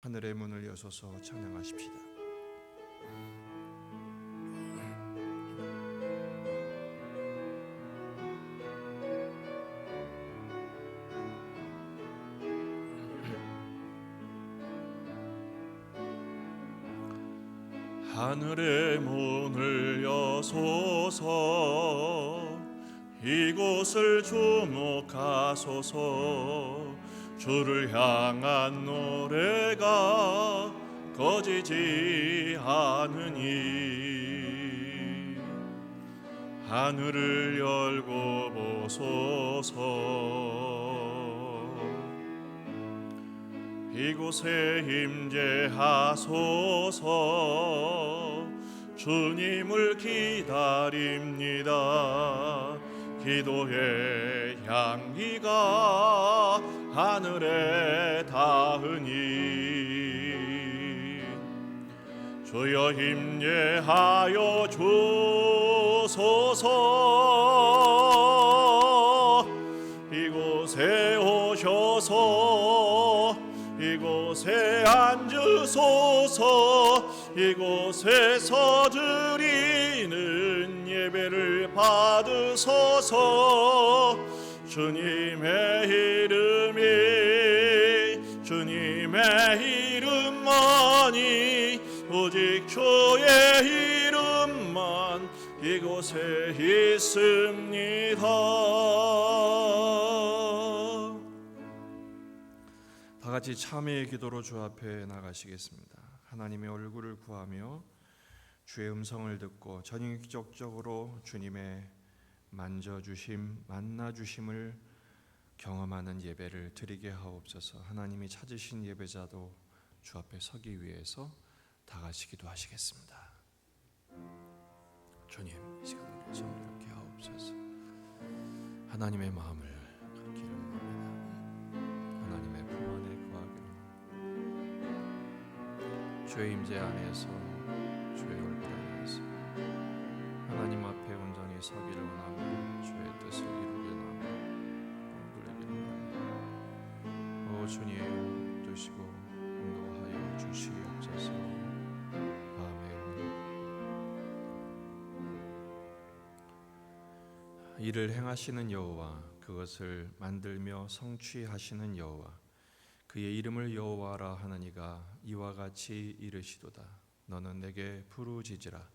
하늘의 문을 여소서 찬양하십시다. 하늘의 문을 여소서 이곳을 주목하소서. 주를 향한 노래가 꺼지지 않으니 하늘을 열고 보소서. 이곳에 임재하소서. 주님을 기다립니다. 기도의 향기가 하늘에 닿으니 주여 임재하여 주소서. 이곳에 오셔서 이곳에 앉으소서. 이곳에서 드리는 예배를 받으소서. 주님의 이름만이 오직 주의 이름만 이곳에 있습니다. 다 같이 참회의 기도로 주 앞에 나가시겠습니다. 하나님의 얼굴을 구하며 주의 음성을 듣고 전인격적으로 주님의 만져주심, 만나주심을 경험하는 예배를 드리게 하옵소서. 하나님이 찾으신 예배자도 주 앞에 서기 위해서 다 같이 기도하시겠습니다. 주님, 이 시간 우리를 정결케 하옵소서. 하나님의 마음을 갖기를 원합니다. 하나님의 품 안에 거하기를, 주의 임재 안에서 주의 얼굴 안에서 하나님 앞에 온전히 서기를 원하며 주의 뜻을 이루기를 원하며 누리기를 원합니다. 오 주님, 뜨시고 인도하여 주시옵소서. 아멘. 이를 행하시는 여호와, 그것을 만들며 성취하시는 여호와, 그의 이름을 여호와라 하느니가 이와 같이 이르시도다. 너는 내게 부르짖으라.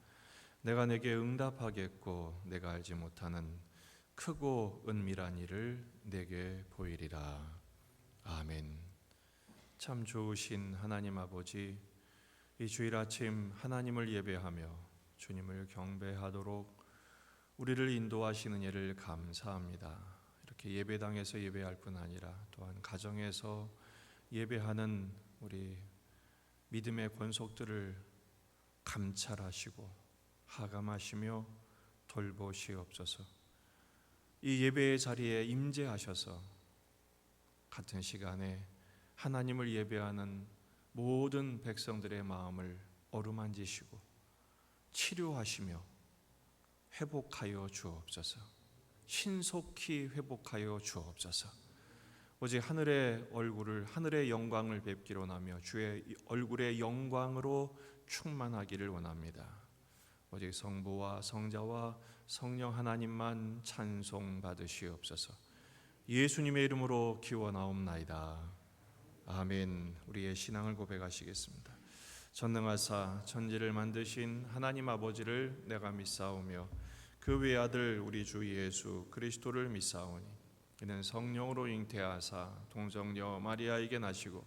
내가 내게 응답하겠고 내가 알지 못하는 크고 은밀한 일을 내게 보이리라. 아멘. 참 좋으신 하나님 아버지, 이 주일 아침 하나님을 예배하며 주님을 경배하도록 우리를 인도하시는 일을 감사합니다. 이렇게 예배당에서 예배할 뿐 아니라 또한 가정에서 예배하는 우리 믿음의 권속들을 감찰하시고 하감하시며 돌보시옵소서. 이 예배의 자리에 임재하셔서 같은 시간에 하나님을 예배하는 모든 백성들의 마음을 어루만지시고 치료하시며 회복하여 주옵소서. 신속히 회복하여 주옵소서. 오직 하늘의 얼굴을, 하늘의 영광을 뵙기를 원하며 주의 얼굴의 영광으로 충만하기를 원합니다. 오직 성부와 성자와 성령 하나님만 찬송 받으시옵소서. 예수님의 이름으로 기원하옵나이다. 아멘. 우리의 신앙을 고백하시겠습니다. 전능하사 천지를 만드신 하나님 아버지를 내가 믿사오며 그 외아들 우리 주 예수 그리스도를 믿사오니 이는 성령으로 잉태하사 동정녀 마리아에게 나시고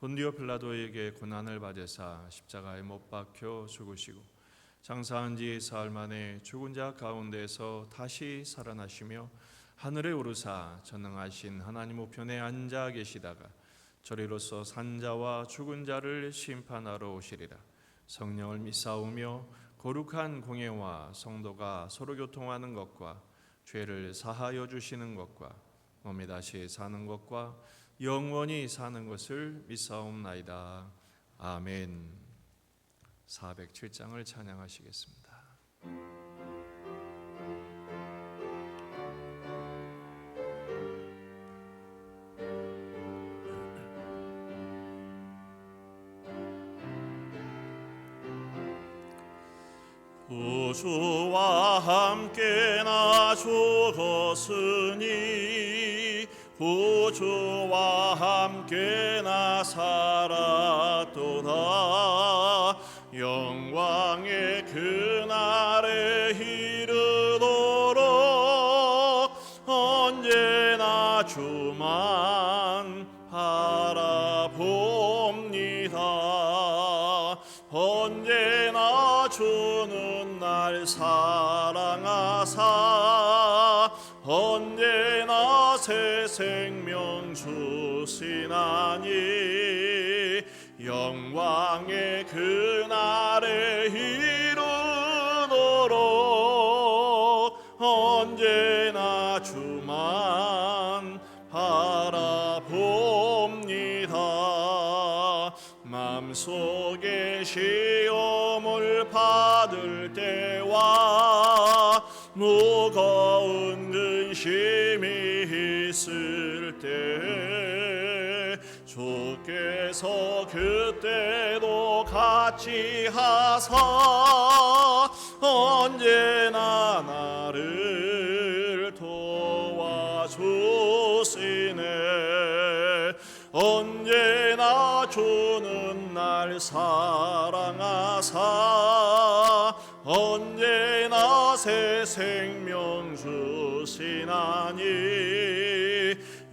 본디오 빌라도에게 고난을 받으사 십자가에 못 박혀 죽으시고 장사한 지 사흘 만에 죽은 자 가운데서 다시 살아나시며 하늘에 오르사 전능하신 하나님 우편에 앉아 계시다가 저리로서 산자와 죽은 자를 심판하러 오시리라. 성령을 믿사오며 거룩한 공예와 성도가 서로 교통하는 것과 죄를 사하여 주시는 것과 몸이 다시 사는 것과 영원히 사는 것을 믿사옵나이다. 아멘. 407장을 찬양하시겠습니다. 구주와 함께 나 죽었으니 구주와 함께 나 살았도다. 영광의 그날에 이르도록 언제나 주만 바라봅니다. 언제나 주는 날 사랑하사 언제나 새 생명 주시나니 영광의 그날에 이르도록 언제나 주만 바라봅니다. 마음속에 시험을 받을 때와 무거운 근심이 있을 때 주께서 그때도 같이 하사 언제나 나를 도와주시네. 언제나 주는 날 사랑하사 언제나 새 생명 주시나니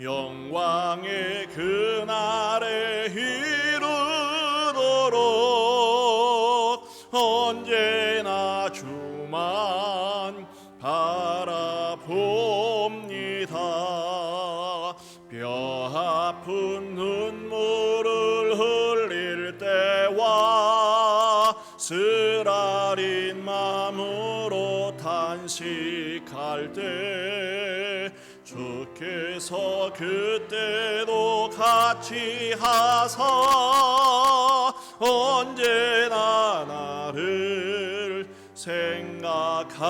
영광의 그날에 이르도록 언제나 주만 바라봅니다. 뼈 아픈 눈물을 흘릴 때와 쓰라린 마음으로 탄식할 때 주께서 그때도 같이 하사 언제나 나를 생각하시네.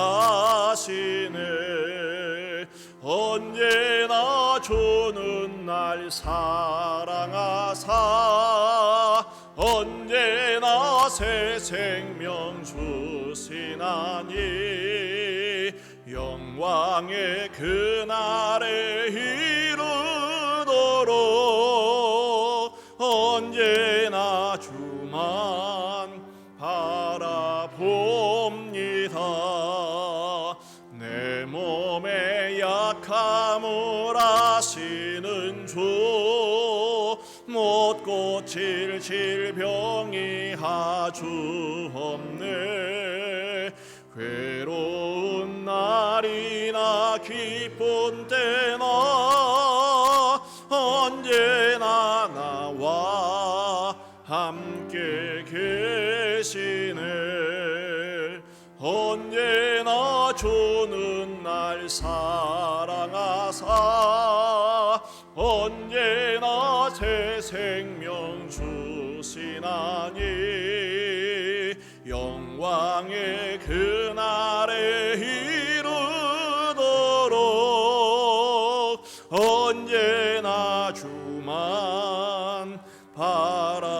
언제나 주는 날 사랑하사 언제나 새 생명 주시나니 영광의 그날에 이르도록 언제나 주만 바라봅니다. 내 몸의 약함을 아시는 주 못 고칠 질병이 아주 없네. 괴로운 날이나 기쁜 때나 언제나 나와 함께 계시네. 언제나 주는 날 사랑하사 언제나 새 생명 주시나니 영광의 그날에 이르도록 언제나 주만 바라봅니다.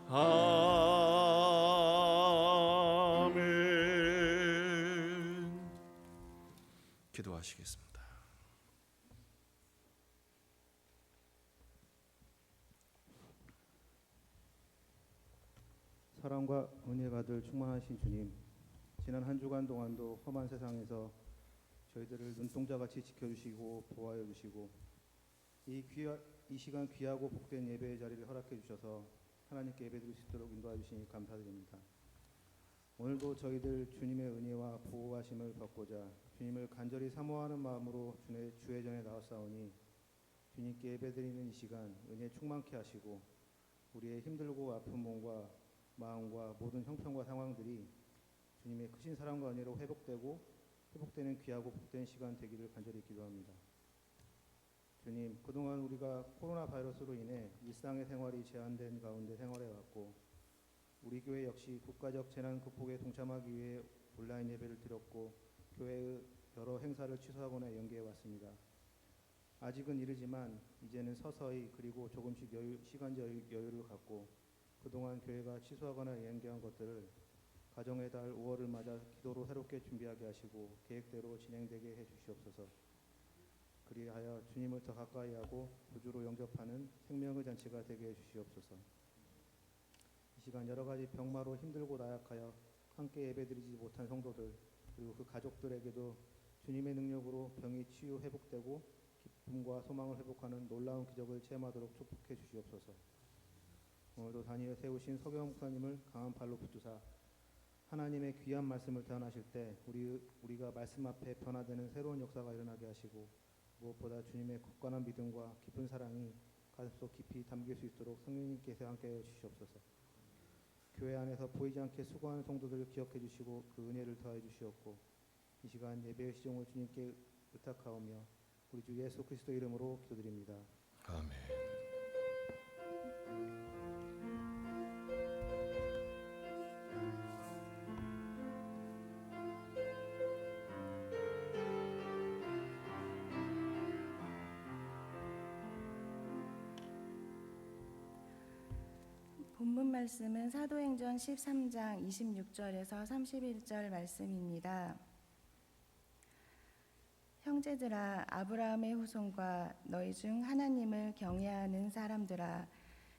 아멘. 기도하시겠습니다. 사랑과 은혜가 늘 충만하신 주님, 지난 한 주간 동안도 험한 세상에서 저희들을 눈동자같이 지켜주시고 보호하여 주시고 이 시간 귀하고 복된 예배의 자리를 허락해 주셔서 하나님께 예배드릴 수 있도록 인도해 주시니 감사드립니다. 오늘도 저희들 주님의 은혜와 보호하심을 받고자 주님을 간절히 사모하는 마음으로 주의 전에 나왔사오니 주님께 예배드리는 이 시간 은혜 충만케 하시고 우리의 힘들고 아픈 몸과 마음과 모든 형편과 상황들이 주님의 크신 사랑과 은혜로 회복되는 귀하고 복된 시간 되기를 간절히 기도합니다. 주님, 그동안 우리가 코로나 바이러스로 인해 일상의 생활이 제한된 가운데 생활해왔고 우리 교회 역시 국가적 재난 극복에 동참하기 위해 온라인 예배를 드렸고 교회의 여러 행사를 취소하거나 연기해왔습니다. 아직은 이르지만 이제는 서서히 그리고 조금씩 시간적 여유를 갖고 그동안 교회가 취소하거나 연기한 것들을 가정의 달 5월을 맞아 기도로 새롭게 준비하게 하시고 계획대로 진행되게 해주시옵소서. 그리하여 주님을 더 가까이 하고 구주로 영접하는 생명의 잔치가 되게 해주시옵소서. 이 시간 여러 가지 병마로 힘들고 나약하여 함께 예배드리지 못한 성도들 그리고 그 가족들에게도 주님의 능력으로 병이 치유 회복되고 기쁨과 소망을 회복하는 놀라운 기적을 체험하도록 축복해 주시옵소서. 오늘도 단위에 세우신 서경 목사님을 강한 팔로 붙드사 하나님의 귀한 말씀을 전하실 때 우리가 말씀 앞에 변화되는 새로운 역사가 일어나게 하시고 무엇보다 주님의 굳건한 믿음과 깊은 사랑이 가슴속 깊이 담길 수 있도록 성령님께서 함께해 주시옵소서. 교회 안에서 보이지 않게 수고하는 성도들을 기억해 주시고 그 은혜를 더해 주시옵고 이 시간 예배의 시종을 주님께 의탁하오며 우리 주 예수 그리스도 이름으로 기도드립니다. 아멘. 본문 말씀은 사도행전 13장 26절에서 31절 말씀입니다. 형제들아, 아브라함의 후손과 너희 중 하나님을 경외하는 사람들아,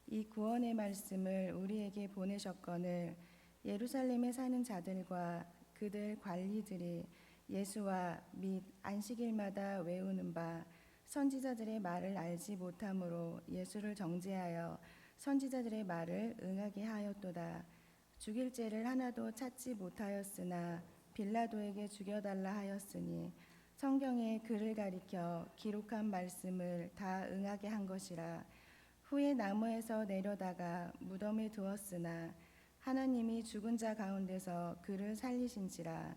이 구원의 말씀을 우리에게 보내셨거늘 예루살렘에 사는 자들과 그들 관리들이 예수와 및 안식일마다 외우는 바 선지자들의 말을 알지 못함으로 예수를 정죄하여 선지자들의 말을 응하게 하였도다. 죽일 죄를 하나도 찾지 못하였으나 빌라도에게 죽여달라 하였으니 성경에 그를 가리켜 기록한 말씀을 다 응하게 한 것이라. 후에 나무에서 내려다가 무덤에 두었으나 하나님이 죽은 자 가운데서 그를 살리신지라.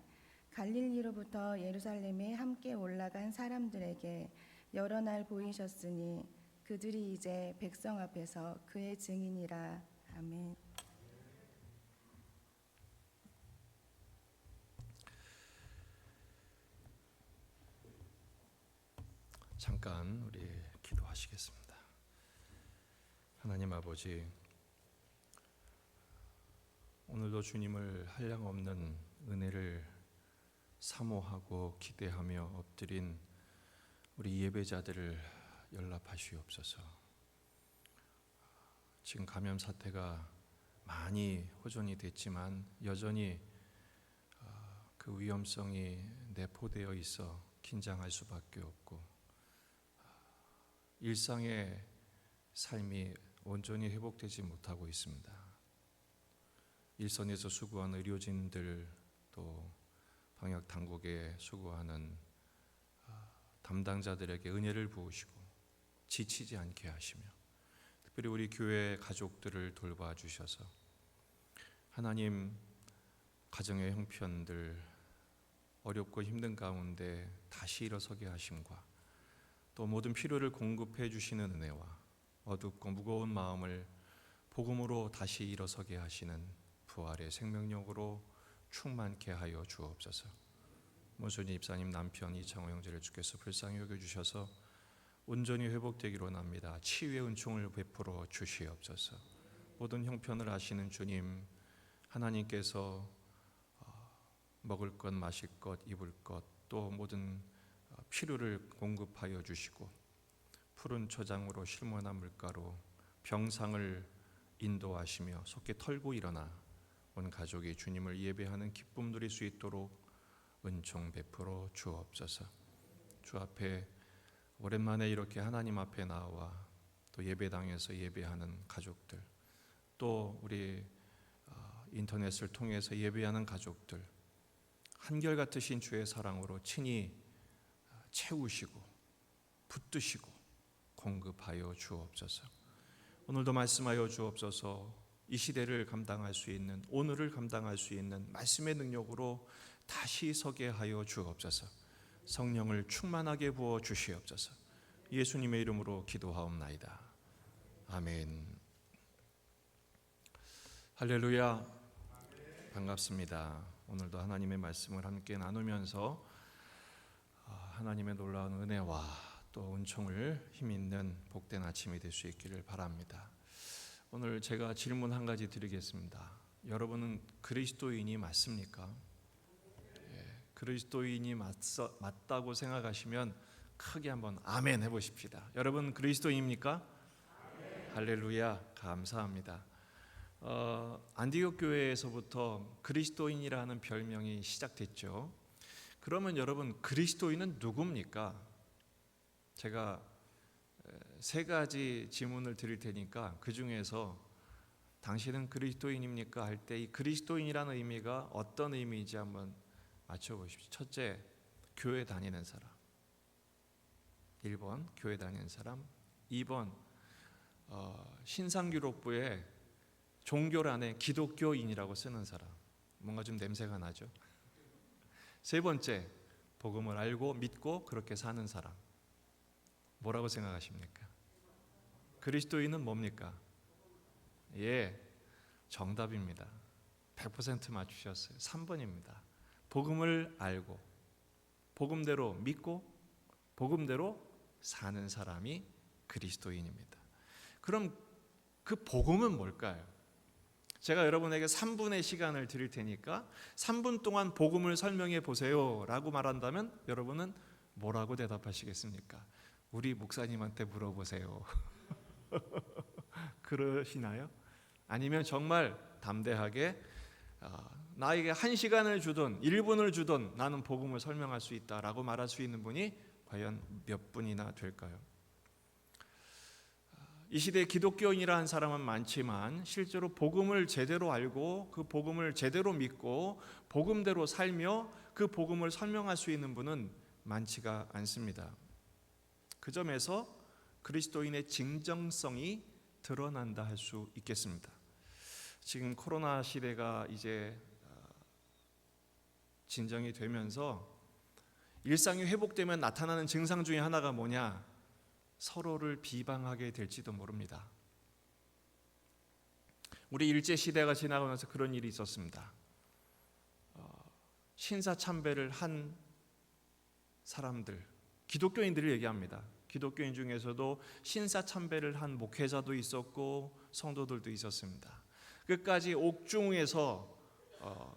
갈릴리로부터 예루살렘에 함께 올라간 사람들에게 여러 날 보이셨으니 그들이 이제 백성 앞에서 그의 증인이라. 아멘. 잠깐 우리 기도하시겠습니다. 하나님 아버지, 오늘도 주님을 한량없는 은혜를 사모하고 기대하며 엎드린 우리 예배자들을 연락하시옵소서. 지금 감염 사태가 많이 호전이 됐지만 여전히 그 위험성이 내포되어 있어 긴장할 수밖에 없고 일상의 삶이 온전히 회복되지 못하고 있습니다. 일선에서 수고하는 의료진들, 또 방역 당국에 수고하는 담당자들에게 은혜를 부으시고 지치지 않게 하시며 특별히 우리 교회 가족들을 돌봐 주셔서 하나님, 가정의 형편들 어렵고 힘든 가운데 다시 일어서게 하심과 또 모든 필요를 공급해 주시는 은혜와 어둡고 무거운 마음을 복음으로 다시 일어서게 하시는 부활의 생명력으로 충만케 하여 주옵소서. 문순희 입사님 남편 이창호 형제를 주께서 불쌍히 여겨주셔서 온전히 회복되기로 원합니다. 치유의 은총을 베풀어 주시옵소서. 모든 형편을 아시는 주님, 하나님께서 먹을 것, 마실 것, 입을 것, 또 모든 필요를 공급하여 주시고 푸른 초장으로 실모난 물가로 병상을 인도하시며 속히 털고 일어나 온 가족이 주님을 예배하는 기쁨 누릴 수 있도록 은총 베풀어 주옵소서. 주 앞에 오랜만에 이렇게 하나님 앞에 나와 또 예배당에서 예배하는 가족들, 또 우리 인터넷을 통해서 예배하는 가족들, 한결같으신 주의 사랑으로 친히 채우시고 붙드시고 공급하여 주옵소서. 오늘도 말씀하여 주옵소서. 이 시대를 감당할 수 있는, 오늘을 감당할 수 있는 말씀의 능력으로 다시 서게 하여 주옵소서. 성령을 충만하게 부어 주시옵소서. 예수님의 이름으로 기도하옵나이다. 아멘. 할렐루야. 반갑습니다. 오늘도 하나님의 말씀을 함께 나누면서 하나님의 놀라운 은혜와 또 은총을 힘있는 복된 아침이 될 수 있기를 바랍니다. 오늘 제가 질문 한 가지 드리겠습니다. 여러분은 그리스도인이 맞습니까? 그리스도인이 맞다고 생각하시면 크게 한번 아멘 해보십시다. 여러분 그리스도인입니까? 할렐루야, 감사합니다. 안디옥 교회에서부터 그리스도인이라는 별명이 시작됐죠. 그러면 여러분 그리스도인은 누굽니까? 제가 세 가지 질문을 드릴 테니까 그 중에서 당신은 그리스도인입니까? 할 때 이 그리스도인이라는 의미가 어떤 의미인지 한번 맞춰보십시오. 첫째, 교회 다니는 사람. 1번, 교회 다니는 사람. 2번, 신상기록부에 종교란에 기독교인이라고 쓰는 사람. 뭔가 좀 냄새가 나죠. 세 번째, 복음을 알고 믿고 그렇게 사는 사람. 뭐라고 생각하십니까? 그리스도인은 뭡니까? 예, 정답입니다. 100% 맞추셨어요. 3번입니다. 복음을 알고 복음대로 믿고 복음대로 사는 사람이 그리스도인입니다. 그럼 그 복음은 뭘까요? 제가 여러분에게 3분의 시간을 드릴 테니까 3분 동안 복음을 설명해 보세요 라고 말한다면 여러분은 뭐라고 대답하시겠습니까? 우리 목사님한테 물어보세요. 그러시나요? 아니면 정말 담대하게 나에게 1시간을 주든 1분을 주든 나는 복음을 설명할 수 있다라고 말할 수 있는 분이 과연 몇 분이나 될까요? 이 시대에 기독교인이라는 사람은 많지만 실제로 복음을 제대로 알고 그 복음을 제대로 믿고 복음대로 살며 그 복음을 설명할 수 있는 분은 많지가 않습니다. 그 점에서 그리스도인의 진정성이 드러난다 할 수 있겠습니다. 지금 코로나 시대가 이제 진정이 되면서 일상이 회복되면 나타나는 증상 중에 하나가 뭐냐? 서로를 비방하게 될지도 모릅니다. 우리 일제 시대가 지나고 나서 그런 일이 있었습니다. 신사참배를 한 사람들, 기독교인들을 얘기합니다. 기독교인 중에서도 신사참배를 한 목회자도 있었고 성도들도 있었습니다. 끝까지 옥중에서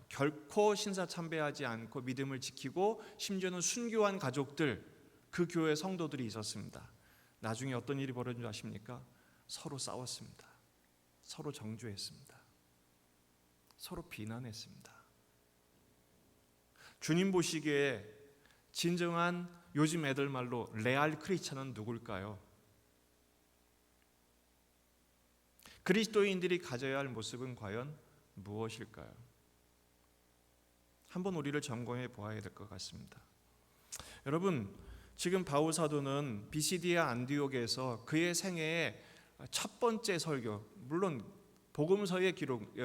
결코 신사참배하지 않고 믿음을 지키고 심지어는 순교한 가족들, 그 교회 성도들이 있었습니다. 나중에 어떤 일이 벌어진 줄 아십니까? 서로 싸웠습니다. 서로 정죄했습니다. 서로 비난했습니다. 주님 보시기에 진정한 요즘 애들 말로 레알 크리스찬은 누굴까요? 그리스도인들이 가져야 할 모습은 과연 무엇일까요? 한번 우리를 점검해 보아야 될 것 같습니다. 여러분, 지금 바울 사도는 비시디아 안디옥에서 그의 생애의 첫 번째 설교, 물론 복음서의 기록,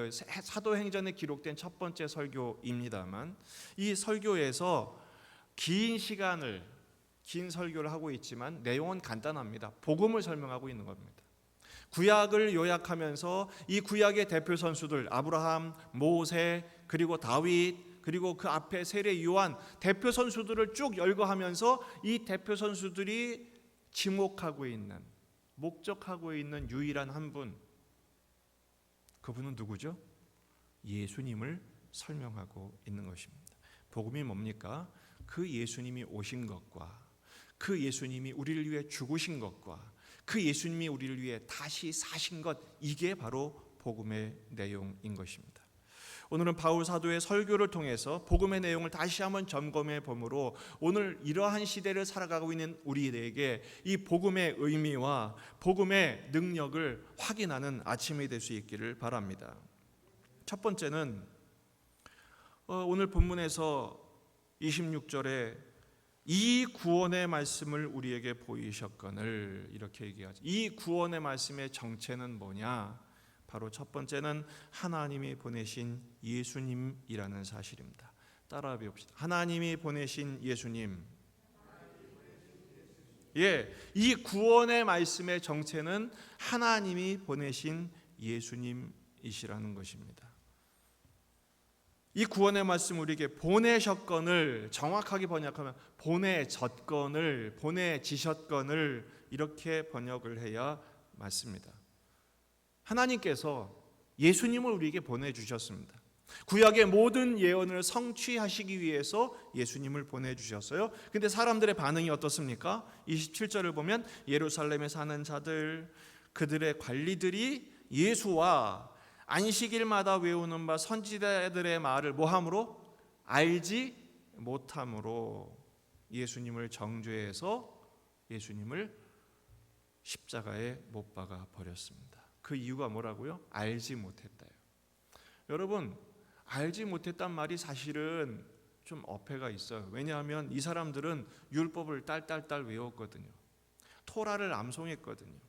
사도행전에 기록된 첫 번째 설교입니다만 이 설교에서 긴 설교를 하고 있지만 내용은 간단합니다. 복음을 설명하고 있는 겁니다. 구약을 요약하면서 이 구약의 대표 선수들 아브라함, 모세, 그리고 다윗, 그리고 그 앞에 세례 요한 대표 선수들을 쭉 열거하면서 이 대표 선수들이 지목하고 있는, 목적하고 있는 유일한 한 분, 그분은 누구죠? 예수님을 설명하고 있는 것입니다. 복음이 뭡니까? 그 예수님이 오신 것과 그 예수님이 우리를 위해 죽으신 것과 그 예수님이 우리를 위해 다시 사신 것, 이게 바로 복음의 내용인 것입니다. 오늘은 바울 사도의 설교를 통해서 복음의 내용을 다시 한번 점검해 보므로 오늘 이러한 시대를 살아가고 있는 우리에게 이 복음의 의미와 복음의 능력을 확인하는 아침이 될 수 있기를 바랍니다. 첫 번째는 오늘 본문에서 26절에 이 구원의 말씀을 우리에게 보이셨거늘 이렇게 얘기하죠. 이 구원의 말씀의 정체는 뭐냐? 바로 첫 번째는 하나님이 보내신 예수님이라는 사실입니다. 따라해 봅시다. 하나님이 보내신 예수님. 예, 이 구원의 말씀의 정체는 하나님이 보내신 예수님이시라는 것입니다. 이 구원의 말씀 우리에게 보내셨거늘, 정확하게 번역하면 보내졌거늘, 보내지셨거늘 이렇게 번역을 해야 맞습니다. 하나님께서 예수님을 우리에게 보내주셨습니다. 구약의 모든 예언을 성취하시기 위해서 예수님을 보내주셨어요. 근데 사람들의 반응이 어떻습니까? 27절을 보면 예루살렘에 사는 자들, 그들의 관리들이 예수와 안식일마다 외우는 바 선지자들의 말을 뭐함으로? 알지 못함으로 예수님을 정죄해서 예수님을 십자가에 못 박아 버렸습니다. 그 이유가 뭐라고요? 알지 못했다요. 여러분, 알지 못했단 말이 사실은 좀 어폐가 있어요. 왜냐하면 이 사람들은 율법을 딸딸딸 외웠거든요. 토라를 암송했거든요.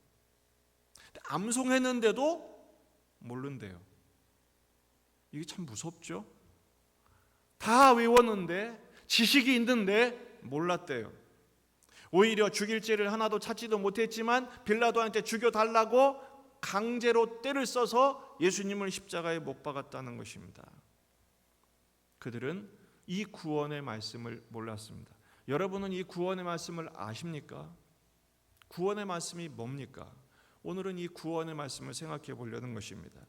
암송했는데도 모른대요. 이게 참 무섭죠? 다 외웠는데, 지식이 있는데 몰랐대요. 오히려 죽일 죄를 하나도 찾지도 못했지만 빌라도한테 죽여달라고 강제로 떼를 써서 예수님을 십자가에 못 박았다는 것입니다. 그들은 이 구원의 말씀을 몰랐습니다. 여러분은 이 구원의 말씀을 아십니까? 구원의 말씀이 뭡니까? 오늘은 이 구원의 말씀을 생각해 보려는 것입니다.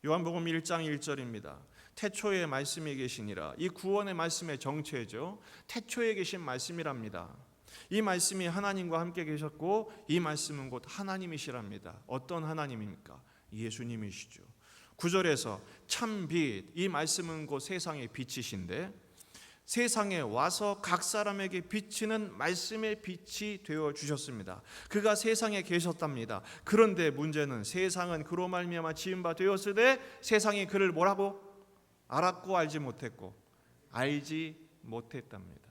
요한복음 1장 1절입니다. 태초에 말씀이 계시니라. 이 구원의 말씀의 정체죠. 태초에 계신 말씀이랍니다. 이 말씀이 하나님과 함께 계셨고 이 말씀은 곧 하나님이시랍니다. 어떤 하나님입니까? 예수님이시죠. 9절에서 참 빛, 이 말씀은 곧 세상의 빛이신데 세상에 와서 각 사람에게 비치는 말씀의 빛이 되어 주셨습니다. 그가 세상에 계셨답니다. 그런데 문제는 세상은 그로 말미암아 지은 바 되었으되 세상이 그를 뭐라고? 알았고 알지 못했고 알지 못했답니다.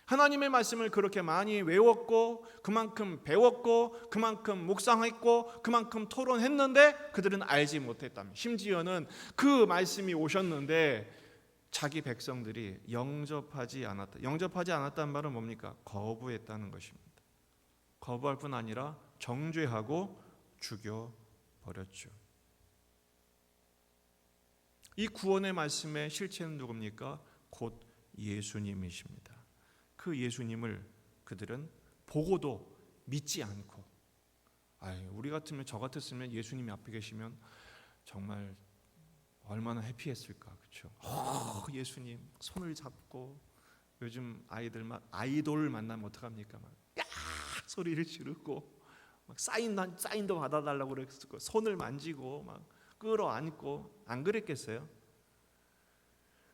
하나님의 말씀을 그렇게 많이 외웠고 그만큼 배웠고 그만큼 묵상했고 그만큼 토론했는데 그들은 알지 못했답니다. 심지어는 그 말씀이 오셨는데 자기 백성들이 영접하지 않았다. 영접하지 않았다는 말은 뭡니까? 거부했다는 것입니다. 거부할 뿐 아니라 정죄하고 죽여버렸죠. 이 구원의 말씀의 실체는 누굽니까? 곧 예수님이십니다. 그 예수님을 그들은 보고도 믿지 않고, 우리 같으면 저 같았으면 예수님이 앞에 계시면 정말 얼마나 해피했을까, 그렇죠? 예수님 손을 잡고 요즘 아이들 막 아이돌 만나면 어떡합니까? 막 소리를 지르고 막 사인도 받아달라고 그랬고 손을 만지고 막 끌어안고 안 그랬겠어요?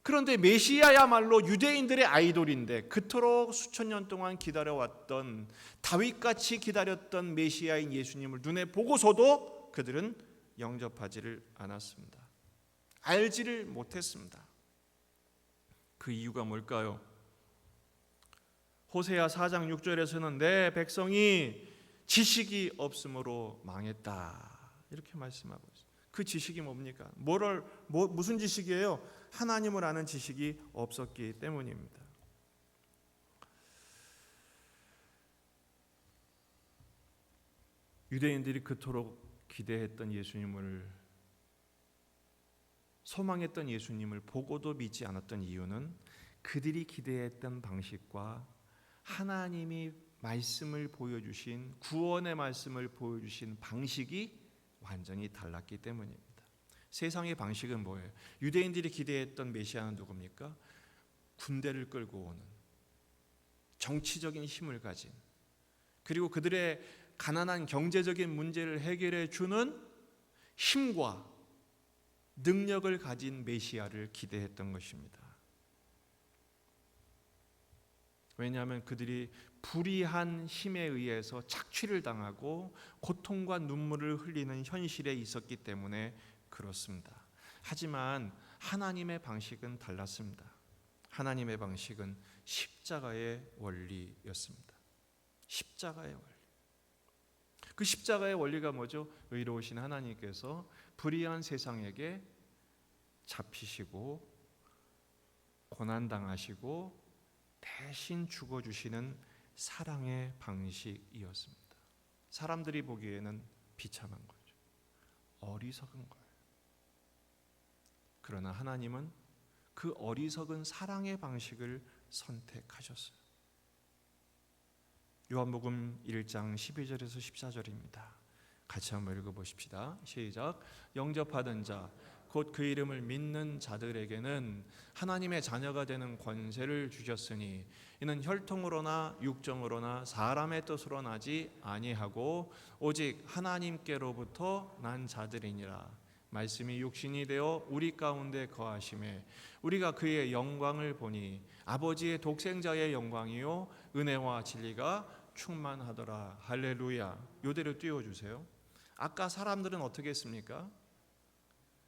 그런데 메시아야말로 유대인들의 아이돌인데 그토록 수천 년 동안 기다려왔던 다윗같이 기다렸던 메시아인 예수님을 눈에 보고서도 그들은 영접하지를 않았습니다. 알지를 못했습니다. 그 이유가 뭘까요? 호세아 4장 6절에서는 내 백성이 지식이 없으므로 망했다 이렇게 말씀하고 있어요. 그 지식이 뭡니까? 무슨 지식이에요? 하나님을 아는 지식이 없었기 때문입니다. 유대인들이 그토록 기대했던 예수님을, 소망했던 예수님을 보고도 믿지 않았던 이유는 그들이 기대했던 방식과 하나님이 말씀을 보여주신, 구원의 말씀을 보여주신 방식이 완전히 달랐기 때문입니다. 세상의 방식은 뭐예요? 유대인들이 기대했던 메시아는 누굽니까? 군대를 끌고 오는, 정치적인 힘을 가진, 그리고 그들의 가난한 경제적인 문제를 해결해 주는 힘과 능력을 가진 메시아를 기대했던 것입니다. 왜냐하면 그들이 불의한 힘에 의해서 착취를 당하고 고통과 눈물을 흘리는 현실에 있었기 때문에 그렇습니다. 하지만 하나님의 방식은 달랐습니다. 하나님의 방식은 십자가의 원리였습니다. 십자가의 원리. 그 십자가의 원리가 뭐죠? 의로우신 하나님께서 불의한 세상에게 잡히시고 고난당하시고 대신 죽어주시는 사랑의 방식이었습니다. 사람들이 보기에는 비참한 거죠. 어리석은 거예요. 그러나 하나님은 그 어리석은 사랑의 방식을 선택하셨어요. 요한복음 1장 12절에서 14절입니다. 같이 한번 읽어보십시다. 시작. 영접하던 자 곧 그 이름을 믿는 자들에게는 하나님의 자녀가 되는 권세를 주셨으니 이는 혈통으로나 육정으로나 사람의 뜻으로 나지 아니하고 오직 하나님께로부터 난 자들이니라. 말씀이 육신이 되어 우리 가운데 거하심에 우리가 그의 영광을 보니 아버지의 독생자의 영광이요 은혜와 진리가 충만하더라. 할렐루야. 요대로 띄워주세요. 아까 사람들은 어떻게 했습니까?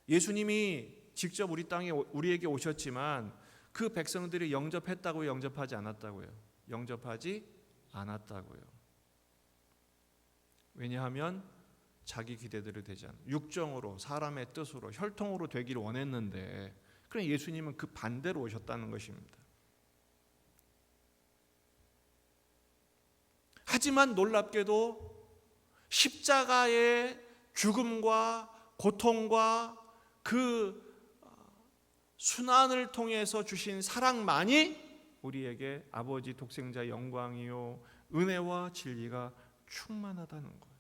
예수님이 직접 우리 땅에 우리에게 오셨지만 그 백성들이 영접했다고요, 영접하지 않았다고요? 영접하지 않았다고요. 왜냐하면 자기 기대대로 되지 않아. 육정으로, 사람의 뜻으로, 혈통으로 되기를 원했는데, 그럼 예수님은 그 반대로 오셨다는 것입니다. 하지만 놀랍게도 십자가의 죽음과 고통과 그 순환을 통해서 주신 사랑만이 우리에게 아버지 독생자의 영광이요 은혜와 진리가 충만하다는 거예요.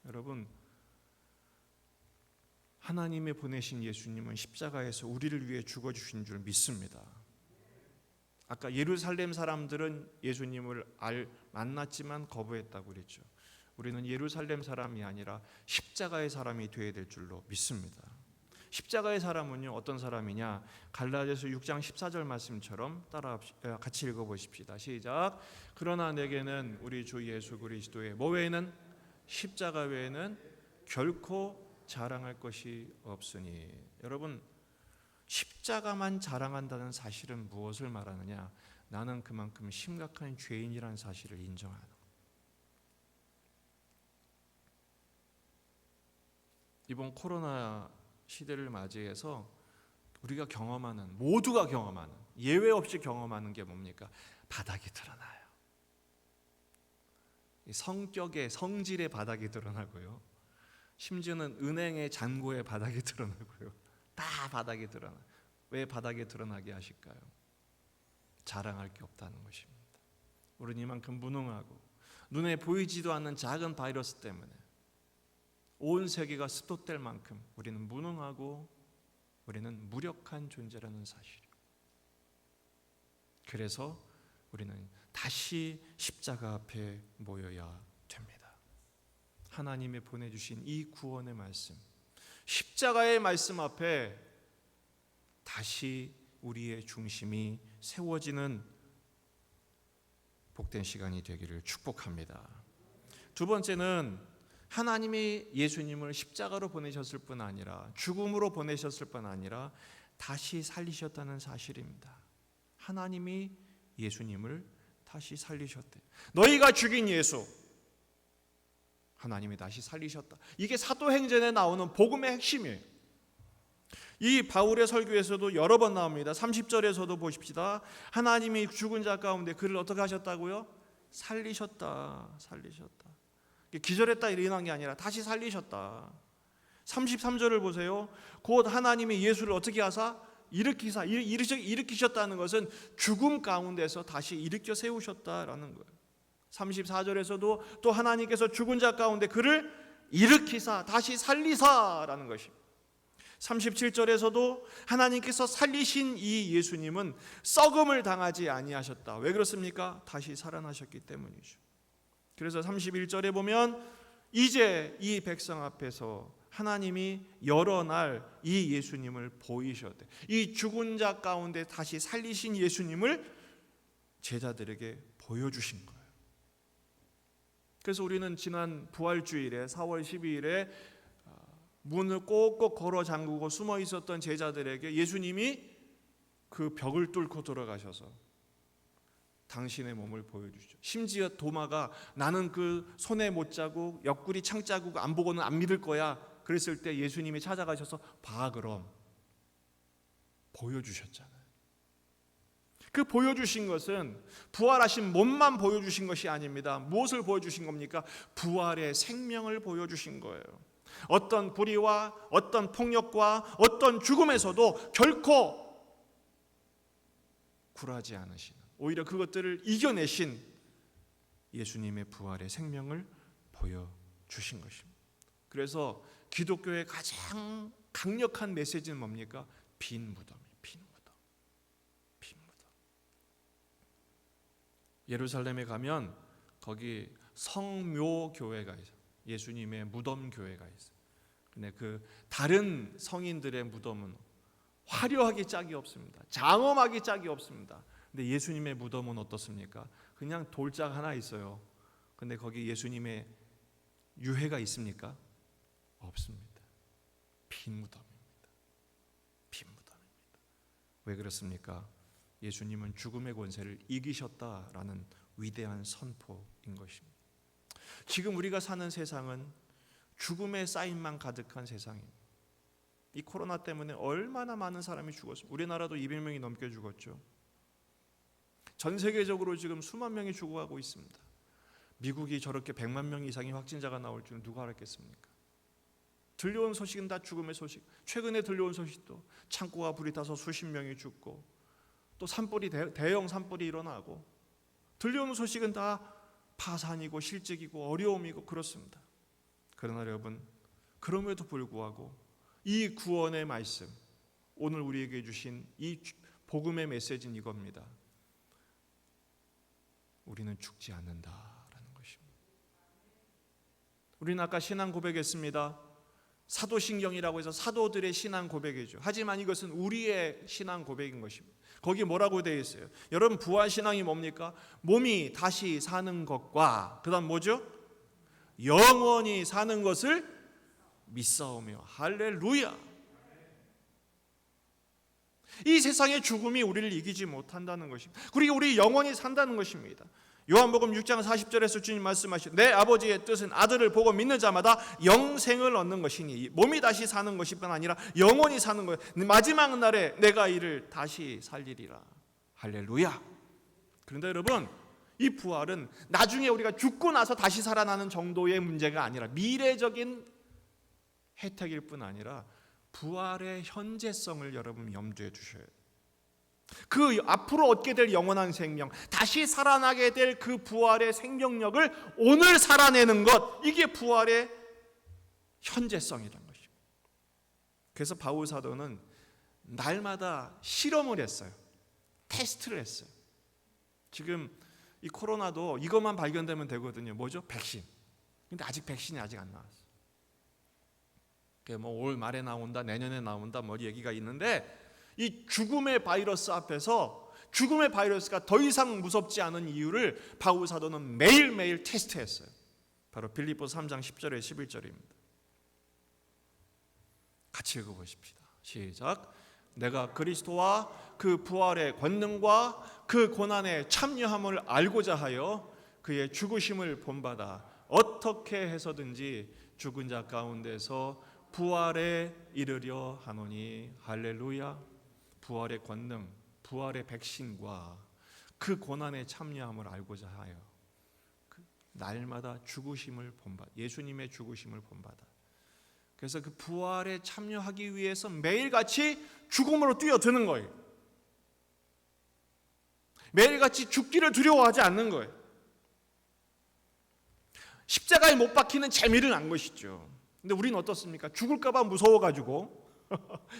여러분, 하나님의 보내신 예수님은 십자가에서 우리를 위해 죽어주신 줄 믿습니다. 아까 예루살렘 사람들은 예수님을 만났지만 거부했다고 그랬죠. 우리는 예루살렘 사람이 아니라 십자가의 사람이 되어야 될 줄로 믿습니다. 십자가의 사람은요 어떤 사람이냐? 갈라디아서 6장 14절 말씀처럼 같이 읽어보십시다. 시작. 그러나 내게는 우리 주 예수 그리스도의 뭐 외에는? 십자가 외에는 결코 자랑할 것이 없으니. 여러분, 십자가만 자랑한다는 사실은 무엇을 말하느냐? 나는 그만큼 심각한 죄인이라는 사실을 인정하는 거예요. 이번 코로나 시대를 맞이해서 우리가 경험하는, 모두가 경험하는, 예외 없이 경험하는 게 뭡니까? 바닥이 드러나요. 성격의, 성질의 바닥이 드러나고요, 심지어는 은행의 잔고의 바닥이 드러나고요. 다 바닥이 드러나. 왜 바닥에 드러나게 하실까요? 자랑할 게 없다는 것입니다. 우리는 이만큼 무능하고 눈에 보이지도 않는 작은 바이러스 때문에 온 세계가 습도될 만큼 우리는 무능하고 우리는 무력한 존재라는 사실이에요. 그래서 우리는 다시 십자가 앞에 모여야 됩니다. 하나님이 보내주신 이 구원의 말씀, 십자가의 말씀 앞에 다시 우리의 중심이 세워지는 복된 시간이 되기를 축복합니다. 두 번째는 하나님이 예수님을 십자가로 보내셨을 뿐 아니라, 죽음으로 보내셨을 뿐 아니라 다시 살리셨다는 사실입니다. 하나님이 예수님을 다시 살리셨대. 너희가 죽인 예수, 하나님이 다시 살리셨다. 이게 사도행전에 나오는 복음의 핵심이에요. 이 바울의 설교에서도 여러 번 나옵니다. 30절에서도 보십시다. 하나님이 죽은 자 가운데 그를 어떻게 하셨다고요? 살리셨다. 살리셨다. 기절했다 일어난 게 아니라 다시 살리셨다. 33절을 보세요. 곧 하나님이 예수를 어떻게 하사? 일으키셨다는 것은 죽음 가운데서 다시 일으켜 세우셨다라는 거예요. 34절에서도 또 하나님께서 죽은 자 가운데 그를 일으키사 다시 살리사라는 것입니다. 37절에서도 하나님께서 살리신 이 예수님은 썩음을 당하지 아니하셨다. 왜 그렇습니까? 다시 살아나셨기 때문이죠. 그래서 31절에 보면 이제 이 백성 앞에서 하나님이 여러 날 이 예수님을 보이셨대. 이 죽은 자 가운데 다시 살리신 예수님을 제자들에게 보여주신 거예요. 그래서 우리는 지난 부활주일에 4월 12일에 문을 꼭꼭 걸어 잠그고 숨어 있었던 제자들에게 예수님이 그 벽을 뚫고 들어가셔서 당신의 몸을 보여주시죠. 심지어 도마가 나는 그 손에 못자국, 옆구리 창자국 안 보고는 안 믿을 거야 그랬을 때 예수님이 찾아가셔서 봐 그럼 보여주셨잖아요. 그 보여주신 것은 부활하신 몸만 보여주신 것이 아닙니다. 무엇을 보여주신 겁니까? 부활의 생명을 보여주신 거예요. 어떤 불의와 어떤 폭력과 어떤 죽음에서도 결코 굴하지 않으시는, 오히려 그것들을 이겨내신 예수님의 부활의 생명을 보여주신 것입니다. 그래서 기독교의 가장 강력한 메시지는 뭡니까? 빈 무덤, 빈 무덤, 빈 무덤. 예루살렘에 가면 거기 성묘교회가 있어요. 예수님의 무덤 교회가 있어요. 근데 그 다른 성인들의 무덤은 화려하기 짝이 없습니다. 장엄하기 짝이 없습니다. 근데 예수님의 무덤은 어떻습니까? 그냥 돌짝 하나 있어요. 근데 거기 예수님의 유해가 있습니까? 없습니다. 빈 무덤입니다. 빈 무덤입니다. 왜 그렇습니까? 예수님은 죽음의 권세를 이기셨다라는 위대한 선포인 것입니다. 지금 우리가 사는 세상은 죽음의 쌓임만 가득한 세상입니다. 이 코로나 때문에 얼마나 많은 사람이 죽었습니다. 우리나라도 200명이 넘게 죽었죠. 전 세계적으로 지금 수만 명이 죽어가고 있습니다. 미국이 저렇게 100만 명 이상의 확진자가 나올 줄은 누가 알았겠습니까? 들려온 소식은 다 죽음의 소식. 최근에 들려온 소식도 창고가 불이 타서 수십 명이 죽고 또 산불이 대형 산불이 일어나고 들려오는 소식은 다 파산이고 실직이고 어려움이고 그렇습니다. 그러나 여러분, 그럼에도 불구하고 이 구원의 말씀, 오늘 우리에게 주신 이 복음의 메시지는 이겁니다. 우리는 죽지 않는다라는 것입니다. 우리는 아까 신앙 고백했습니다. 사도신경이라고 해서 사도들의 신앙 고백이죠. 하지만 이것은 우리의 신앙 고백인 것입니다. 거기 뭐라고 되어 있어요? 여러분, 부활신앙이 뭡니까? 몸이 다시 사는 것과 그 다음 뭐죠? 영원히 사는 것을 믿사오며. 할렐루야. 이 세상의 죽음이 우리를 이기지 못한다는 것입니다. 그리고 우리 영원히 산다는 것입니다. 요한복음 6장 40절에서 주님 말씀하시죠. 내 아버지의 뜻은 아들을 보고 믿는 자마다 영생을 얻는 것이니 몸이 다시 사는 것이 뿐 아니라 영원히 사는 거예요. 마지막 날에 내가 이를 다시 살리리라. 할렐루야. 그런데 여러분, 이 부활은 나중에 우리가 죽고 나서 다시 살아나는 정도의 문제가 아니라 미래적인 혜택일 뿐 아니라 부활의 현재성을 여러분 염두에 두셔야 돼요. 그 앞으로 얻게 될 영원한 생명, 다시 살아나게 될 그 부활의 생명력을 오늘 살아내는 것, 이게 부활의 현재성이라는 것입니다. 그래서 바울 사도는 날마다 실험을 했어요. 테스트를 했어요. 지금 이 코로나도 이것만 발견되면 되거든요. 뭐죠? 백신. 근데 아직 백신이 아직 안 나왔어요. 뭐 올 말에 나온다, 내년에 나온다, 뭐 얘기가 있는데 이 죽음의 바이러스 앞에서 죽음의 바이러스가 더 이상 무섭지 않은 이유를 바울 사도는 매일매일 테스트했어요. 바로 빌립보서 3장 10절에 11절입니다. 같이 읽어보십시다. 시작. 내가 그리스도와 그 부활의 권능과 그 고난의 참여함을 알고자 하여 그의 죽으심을 본받아 어떻게 해서든지 죽은 자 가운데서 부활에 이르려 하노니. 할렐루야. 부활의 권능, 부활의 백신과 그 고난에 참여함을 알고자 하여 날마다 죽으심을 본받아, 예수님의 죽으심을 본받아. 그래서 그 부활에 참여하기 위해서 매일같이 죽음으로 뛰어드는 거예요. 매일같이 죽기를 두려워하지 않는 거예요. 십자가에 못 박히는 재미를 안 것이죠. 근데 우리는 어떻습니까? 죽을까 봐 무서워가지고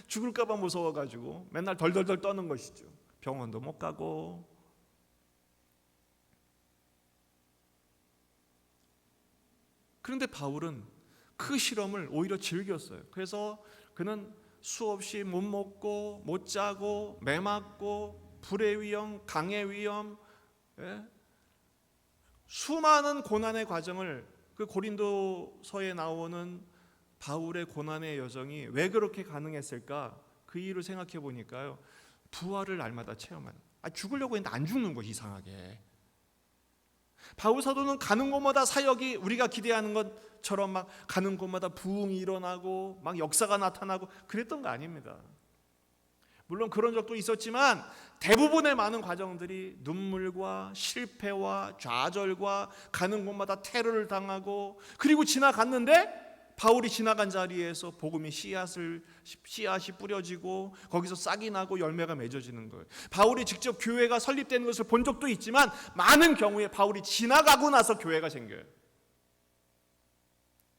죽을까 봐 무서워가지고 맨날 덜덜덜 떠는 것이죠. 병원도 못 가고. 그런데 바울은 그 실험을 오히려 즐겼어요. 그래서 그는 수없이 못 먹고 못 자고 매 맞고 불의 위험, 강의 위험, 수많은 고난의 과정을, 그 고린도서에 나오는 바울의 고난의 여정이 왜 그렇게 가능했을까? 그 이유를 생각해 보니까요, 부활을 날마다 체험하는. 죽으려고 했는데 안 죽는 거, 이상하게. 바울 사도는 가는 곳마다 사역이 우리가 기대하는 것처럼 막 가는 곳마다 부흥이 일어나고 막 역사가 나타나고 그랬던 거 아닙니다. 물론 그런 적도 있었지만 대부분의 많은 과정들이 눈물과 실패와 좌절과 가는 곳마다 테러를 당하고, 그리고 지나갔는데 바울이 지나간 자리에서 복음의 씨앗이 뿌려지고 거기서 싹이 나고 열매가 맺어지는 거예요. 바울이 직접 교회가 설립되는 것을 본 적도 있지만 많은 경우에 바울이 지나가고 나서 교회가 생겨요.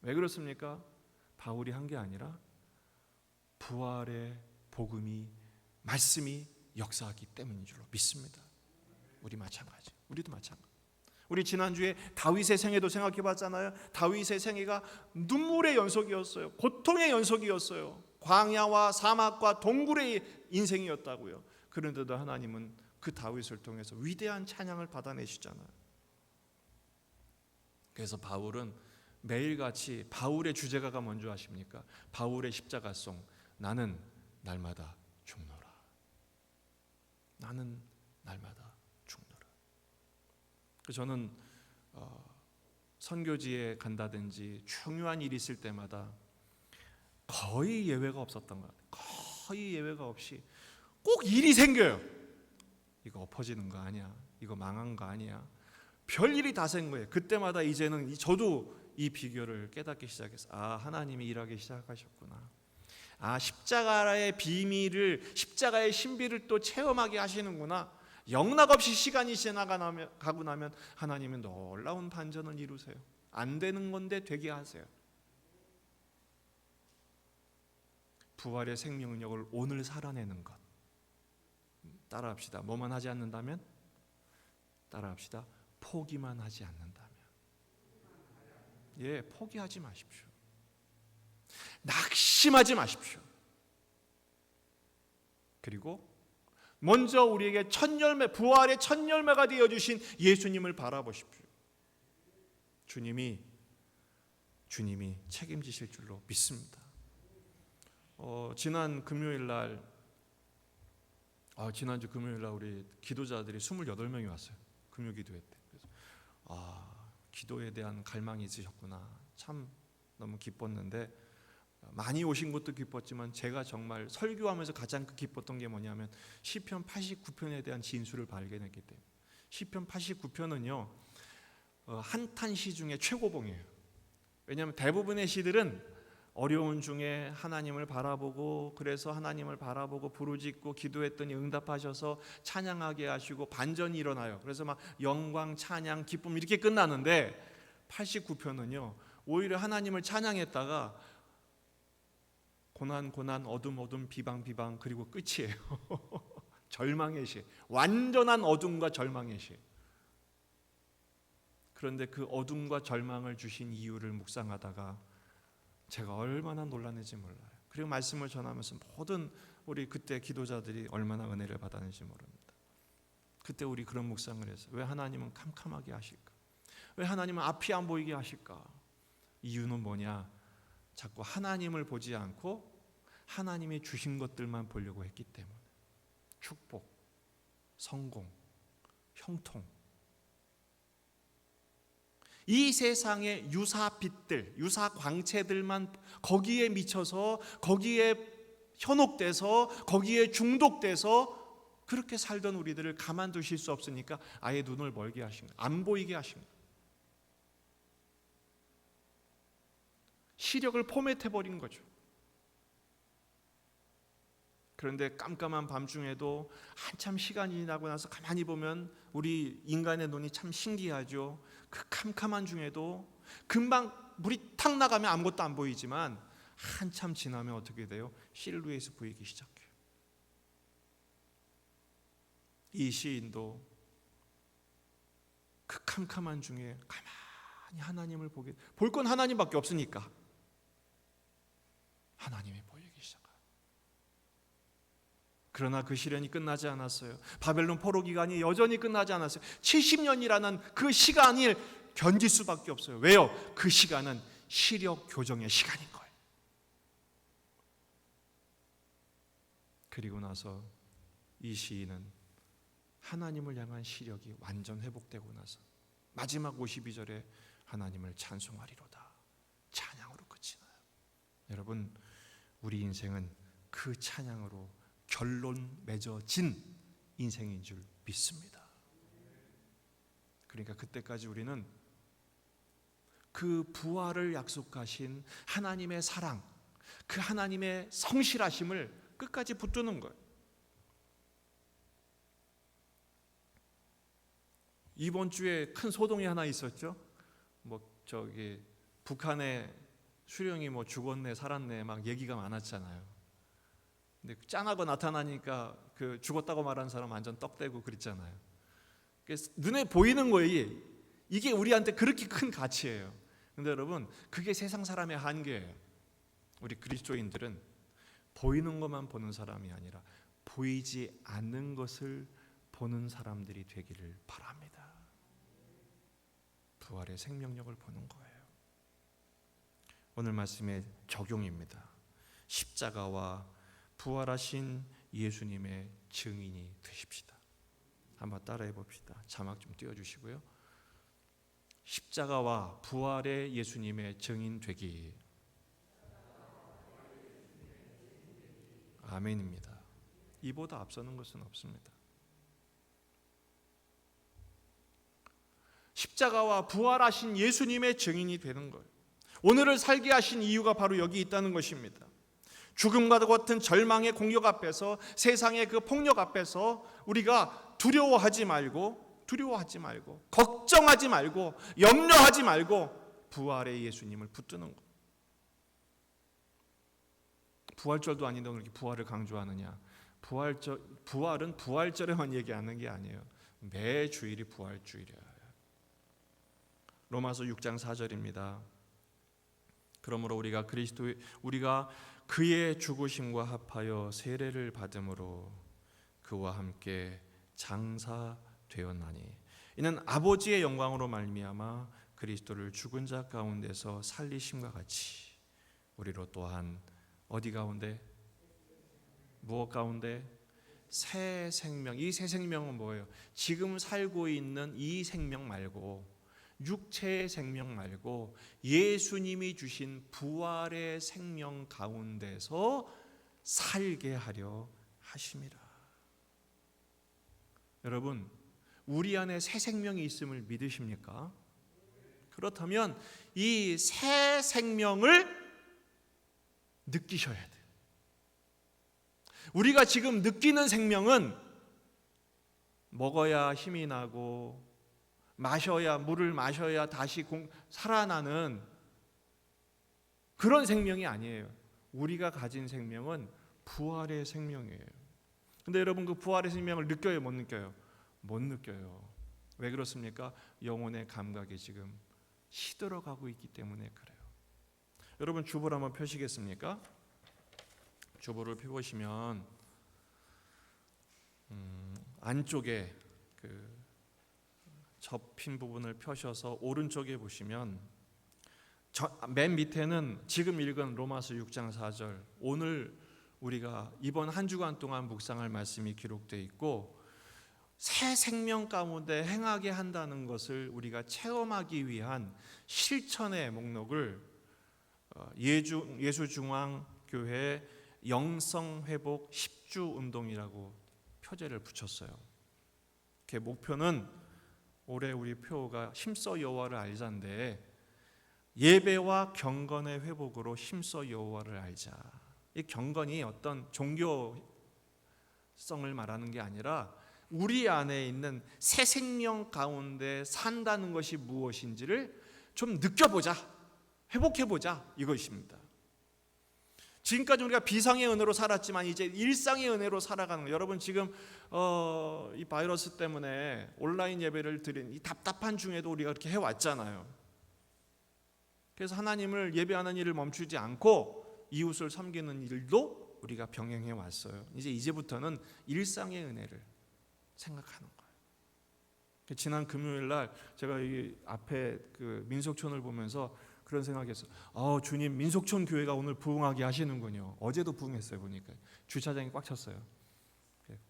왜 그렇습니까? 바울이 한 게 아니라 부활의 복음이 말씀이 역사하기 때문인 줄로 믿습니다. 우리도 마찬가지. 우리 지난주에 다윗의 생애도 생각해 봤잖아요. 다윗의 생애가 눈물의 연속이었어요. 고통의 연속이었어요. 광야와 사막과 동굴의 인생이었다고요. 그런데도 하나님은 그 다윗을 통해서 위대한 찬양을 받아내시잖아요. 그래서 바울은 매일같이 바울의 주제가가 뭔지 아십니까? 바울의 십자가송, 나는 날마다 죽노라. 나는 날마다 죽노라. 저는 선교지에 간다든지 중요한 일이 있을 때마다 거의 예외가 없었던 것 같아요. 거의 예외가 없이 꼭 일이 생겨요. 이거 엎어지는 거 아니야? 이거 망한 거 아니야? 별일이 다 생긴 거예요. 그때마다 이제는 저도 이 비결을 깨닫기 시작했어요. 아, 하나님이 일하기 시작하셨구나. 아, 십자가의 비밀을, 십자가의 신비를 또 체험하게 하시는구나. 영락없이 시간이 가고 나면 하나님은 놀라운 반전을 이루세요. 안 되는 건데 되게 하세요. 부활의 생명력을 오늘 살아내는 것. 따라합시다. 뭐만 하지 않는다면? 따라합시다. 포기만 하지 않는다면. 예, 포기하지 마십시오. 낙심하지 마십시오. 그리고 먼저 우리에게 첫 열매, 부활의 첫 열매가 되어주신 예수님을 바라보십시오. 주님이 책임지실 줄로 믿습니다. 지난주 금요일 날 우리 기도자들이 28명이 왔어요. 금요 기도회 때. 그래서 기도에 대한 갈망이 있으셨구나. 참 너무 기뻤는데, 많이 오신 것도 기뻤지만 제가 정말 설교하면서 가장 기뻤던 게 뭐냐면 시편 89편에 대한 진수를 발견했기 때문에. 시편 89편은요 한탄 시 중에 최고봉이에요. 왜냐하면 대부분의 시들은 어려운 중에 하나님을 바라보고, 그래서 하나님을 바라보고 부르짖고 기도했더니 응답하셔서 찬양하게 하시고 반전이 일어나요. 그래서 막 영광, 찬양, 기쁨 이렇게 끝나는데 89편은요 오히려 하나님을 찬양했다가 고난, 어둠, 비방 그리고 끝이에요. 절망의 시, 완전한 어둠과 절망의 시. 그런데 그 어둠과 절망을 주신 이유를 묵상하다가 제가 얼마나 놀랐는지 몰라요. 그리고 말씀을 전하면서 모든 우리 그때 기도자들이 얼마나 은혜를 받았는지 모릅니다. 그때 우리 그런 묵상을 해서 왜 하나님은 캄캄하게 하실까? 왜 하나님은 앞이 안 보이게 하실까? 이유는 뭐냐? 자꾸 하나님을 보지 않고 하나님이 주신 것들만 보려고 했기 때문에. 축복, 성공, 형통, 이 세상의 유사빛들, 유사광채들만 거기에 미쳐서, 거기에 현혹돼서, 거기에 중독돼서 그렇게 살던 우리들을 가만두실 수 없으니까 아예 눈을 멀게 하신 거예요. 안 보이게 하신 거예요. 시력을 포맷해버린 거죠. 그런데 깜깜한 밤중에도 한참 시간이 지나고 나서 가만히 보면 우리 인간의 눈이 참 신기하죠. 그 캄캄한 중에도 금방 물이 탁 나가면 아무것도 안 보이지만 한참 지나면 어떻게 돼요? 실루엣이 보이기 시작해요. 이 시인도 그 캄캄한 중에 가만히 하나님을 볼 건 하나님밖에 없으니까 하나님이 보이기 시작해요. 그러나 그 시련이 끝나지 않았어요. 바벨론 포로 기간이 여전히 끝나지 않았어요. 70년이라는 그 시간을 견딜 수밖에 없어요. 왜요? 그 시간은 시력 교정의 시간인 거예요. 그리고 나서 이 시인은 하나님을 향한 시력이 완전 회복되고 나서 마지막 52절에 하나님을 찬송하리로다. 찬양으로 끝이 나요. 여러분, 우리 인생은 그 찬양으로 결론 맺어진 인생인 줄 믿습니다. 그러니까 그때까지 우리는 그 부활을 약속하신 하나님의 사랑, 그 하나님의 성실하심을 끝까지 붙드는 거예요. 이번 주에 큰 소동이 하나 있었죠. 북한의 수령이 뭐 죽었네 살았네 막 얘기가 많았잖아요. 근데 짠하고 나타나니까 그 죽었다고 말하는 사람 완전 떡대고 그랬잖아요. 그래서 눈에 보이는 거예요. 이게 우리한테 그렇게 큰 가치예요. 근데 여러분, 그게 세상 사람의 한계예요. 우리 그리스도인들은 보이는 것만 보는 사람이 아니라 보이지 않는 것을 보는 사람들이 되기를 바랍니다. 부활의 생명력을 보는 거예요. 오늘 말씀의 적용입니다. 십자가와 부활하신 예수님의 증인이 되십시다. 한번 따라해 봅시다. 자막 좀 띄워주시고요. 십자가와 부활의 예수님의 증인 되기. 아멘입니다. 이보다 앞서는 것은 없습니다. 십자가와 부활하신 예수님의 증인이 되는 거예요. 오늘을 살게 하신 이유가 바로 여기 있다는 것입니다. 죽음과 같은 절망의 공격 앞에서, 세상의 그 폭력 앞에서 우리가 두려워하지 말고 걱정하지 말고 염려하지 말고 부활의 예수님을 붙드는 것. 부활절도 아닌데 이렇게 부활을 강조하느냐? 부활은 부활절에만 얘기하는 게 아니에요. 매 주일이 부활주일이에요. 로마서 6장 4절입니다. 그러므로 우리가 그의 죽으심과 합하여 세례를 받음으로 그와 함께 장사되었나니 이는 아버지의 영광으로 말미암아 그리스도를 죽은 자 가운데서 살리심과 같이 우리로 또한 어디 가운데? 무엇 가운데? 새 생명. 이 새 생명은 뭐예요? 지금 살고 있는 이 생명 말고, 육체의 생명 말고 예수님이 주신 부활의 생명 가운데서 살게 하려 하심이라. 여러분, 우리 안에 새 생명이 있음을 믿으십니까? 그렇다면 이 새 생명을 느끼셔야 돼요. 우리가 지금 느끼는 생명은 먹어야 힘이 나고 물을 마셔야 다시 살아나는 그런 생명이 아니에요. 우리가 가진 생명은 부활의 생명이에요. 근데 여러분, 그 부활의 생명을 느껴요, 못 느껴요? 못 느껴요. 왜 그렇습니까? 영혼의 감각이 지금 시들어가고 있기 때문에 그래요. 여러분, 주보를 한번 펴시겠습니까? 주보를 펴보시면 안쪽에 그 접힌 부분을 펴셔서 오른쪽에 보시면 맨 밑에는 지금 읽은 로마서 6장 4절, 오늘 우리가 이번 한 주간 동안 묵상할 말씀이 기록되어 있고, 새 생명 가운데 행하게 한다는 것을 우리가 체험하기 위한 실천의 목록을 예수중앙교회 영성회복 10주 운동이라고 표제를 붙였어요. 그 목표는 올해 우리 표가 힘써 여호와를 알자인데, 예배와 경건의 회복으로 힘써 여호와를 알자. 이 경건이 어떤 종교성을 말하는 게 아니라 우리 안에 있는 새 생명 가운데 산다는 것이 무엇인지를 좀 느껴보자, 회복해보자, 이것입니다. 지금까지 우리가 비상의 은혜로 살았지만 이제 일상의 은혜로 살아가는 거예요. 여러분, 지금 이 바이러스 때문에 온라인 예배를 드린 이 답답한 중에도 우리가 그렇게 해왔잖아요. 그래서 하나님을 예배하는 일을 멈추지 않고 이웃을 섬기는 일도 우리가 병행해 왔어요. 이제부터는 일상의 은혜를 생각하는 거예요. 지난 금요일 날 제가 이 앞에 그 민속촌을 보면서 그런 생각했어요. 주님, 민속촌 교회가 오늘 부흥하게 하시는군요. 어제도 부흥했어요. 보니까 주차장이 꽉 찼어요.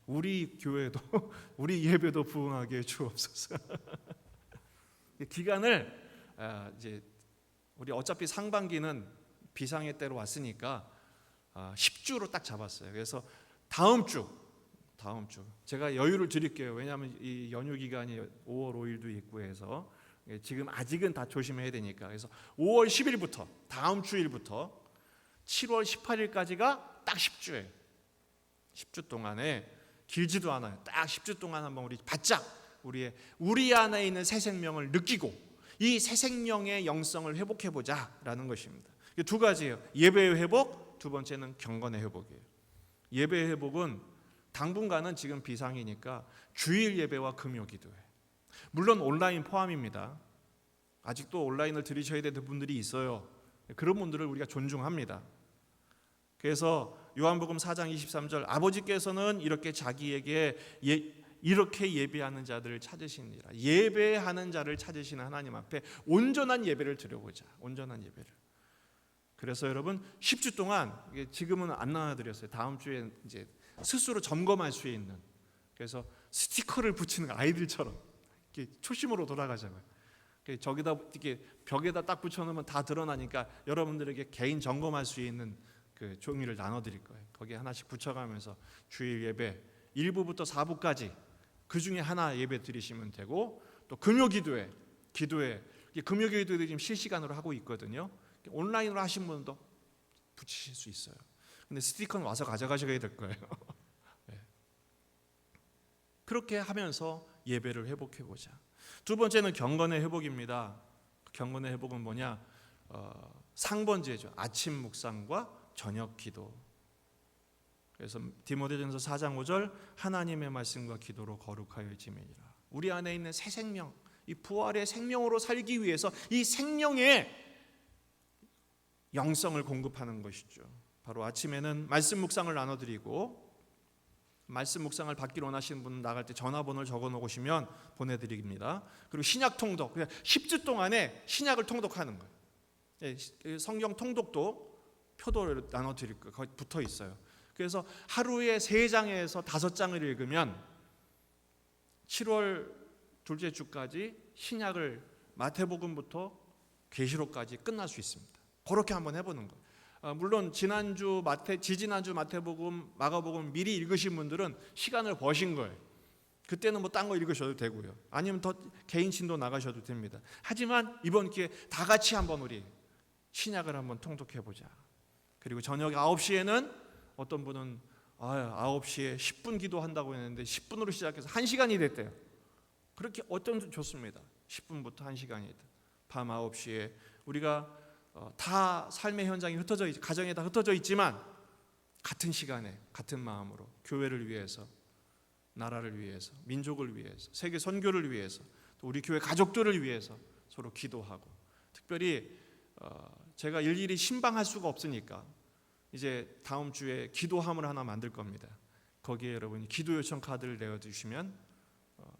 우리 교회도 우리 예배도 부흥하게 주옵소서. 기간을 이제 우리 어차피 상반기는 비상의 때로 왔으니까 10주로 딱 잡았어요. 그래서 다음 주 제가 여유를 드릴게요. 왜냐하면 이 연휴 기간이 5월 5일도 있고 해서 지금 아직은 다 조심해야 되니까. 그래서 5월 10일부터 다음 주일부터 7월 18일까지가 딱 10주예요. 10주 동안에 길지도 않아요. 딱 10주 동안 한번 우리 바짝 우리 안에 있는 새 생명을 느끼고 이 새 생명의 영성을 회복해보자라는 것입니다. 이게 두 가지예요. 예배의 회복, 두 번째는 경건의 회복이에요. 예배의 회복은 당분간은 지금 비상이니까 주일 예배와 금요 기도회. 물론 온라인 포함입니다. 아직도 온라인을 들으셔야 되는 분들이 있어요. 그런 분들을 우리가 존중합니다. 그래서 요한복음 4장 23절 아버지께서는 이렇게 자기에게 이렇게 예배하는 자들을 찾으시니라. 예배하는 자를 찾으시는 하나님 앞에 온전한 예배를 드려보자. 온전한 예배를. 그래서 여러분 10주 동안 지금은 안 나눠드렸어요. 다음 주에 이제 스스로 점검할 수 있는. 그래서 스티커를 붙이는 아이들처럼 이렇게 초심으로 돌아가자고요. 저기다 이렇게 벽에다 딱 붙여놓으면 다 드러나니까 여러분들에게 개인 점검할 수 있는 그 종이를 나눠드릴 거예요. 거기에 하나씩 붙여가면서 주일 예배 1부부터 4부까지 그 중에 하나 예배 드리시면 되고, 또 금요 기도회 금요 기도회도 지금 실시간으로 하고 있거든요. 온라인으로 하신 분도 붙이실 수 있어요. 근데 스티커는 와서 가져가셔야 될 거예요. 네. 그렇게 하면서 예배를 회복해 보자. 두 번째는 경건의 회복입니다. 경건의 회복은 뭐냐? 상번제죠. 아침 묵상과 저녁 기도. 그래서 디모데전서 4장 5절 하나님의 말씀과 기도로 거룩하여 지매니라. 우리 안에 있는 새 생명, 이 부활의 생명으로 살기 위해서 이 생명의 영성을 공급하는 것이죠. 바로 아침에는 말씀 묵상을 나눠드리고, 말씀 묵상을 받기를 원하시는 분은 나갈 때 전화번호를 적어놓으시면 보내드립니다. 그리고 신약 통독, 그냥 10주 동안에 신약을 통독하는 거예요. 성경 통독도 표도를 나눠드릴 거예요. 거기 붙어 있어요. 그래서 하루에 3장에서 5장을 읽으면 7월 둘째 주까지 신약을 마태복음부터 계시록까지 끝날 수 있습니다. 그렇게 한번 해보는 거예요. 물론 지지난주 마태복음, 마가복음 미리 읽으신 분들은 시간을 버신 거예요. 그때는 뭐 딴 거 읽으셔도 되고요. 아니면 더 개인 진도 나가셔도 됩니다. 하지만 이번 기회에 다 같이 한번 우리 신약을 한번 통독해보자. 그리고 저녁 9시에는 어떤 분은 9시에 10분 기도한다고 했는데 10분으로 시작해서 1시간이 됐대요. 그렇게 어떤 좋습니다. 10분부터 1시간이든 밤 9시에 우리가 다 삶의 현장이 흩어져 있, 가정에 다 흩어져 있지만 같은 시간에 같은 마음으로 교회를 위해서, 나라를 위해서, 민족을 위해서, 세계 선교를 위해서, 또 우리 교회 가족들을 위해서 서로 기도하고, 특별히 제가 일일이 신방할 수가 없으니까 이제 다음 주에 기도함을 하나 만들 겁니다. 거기에 여러분이 기도 요청 카드를 내어주시면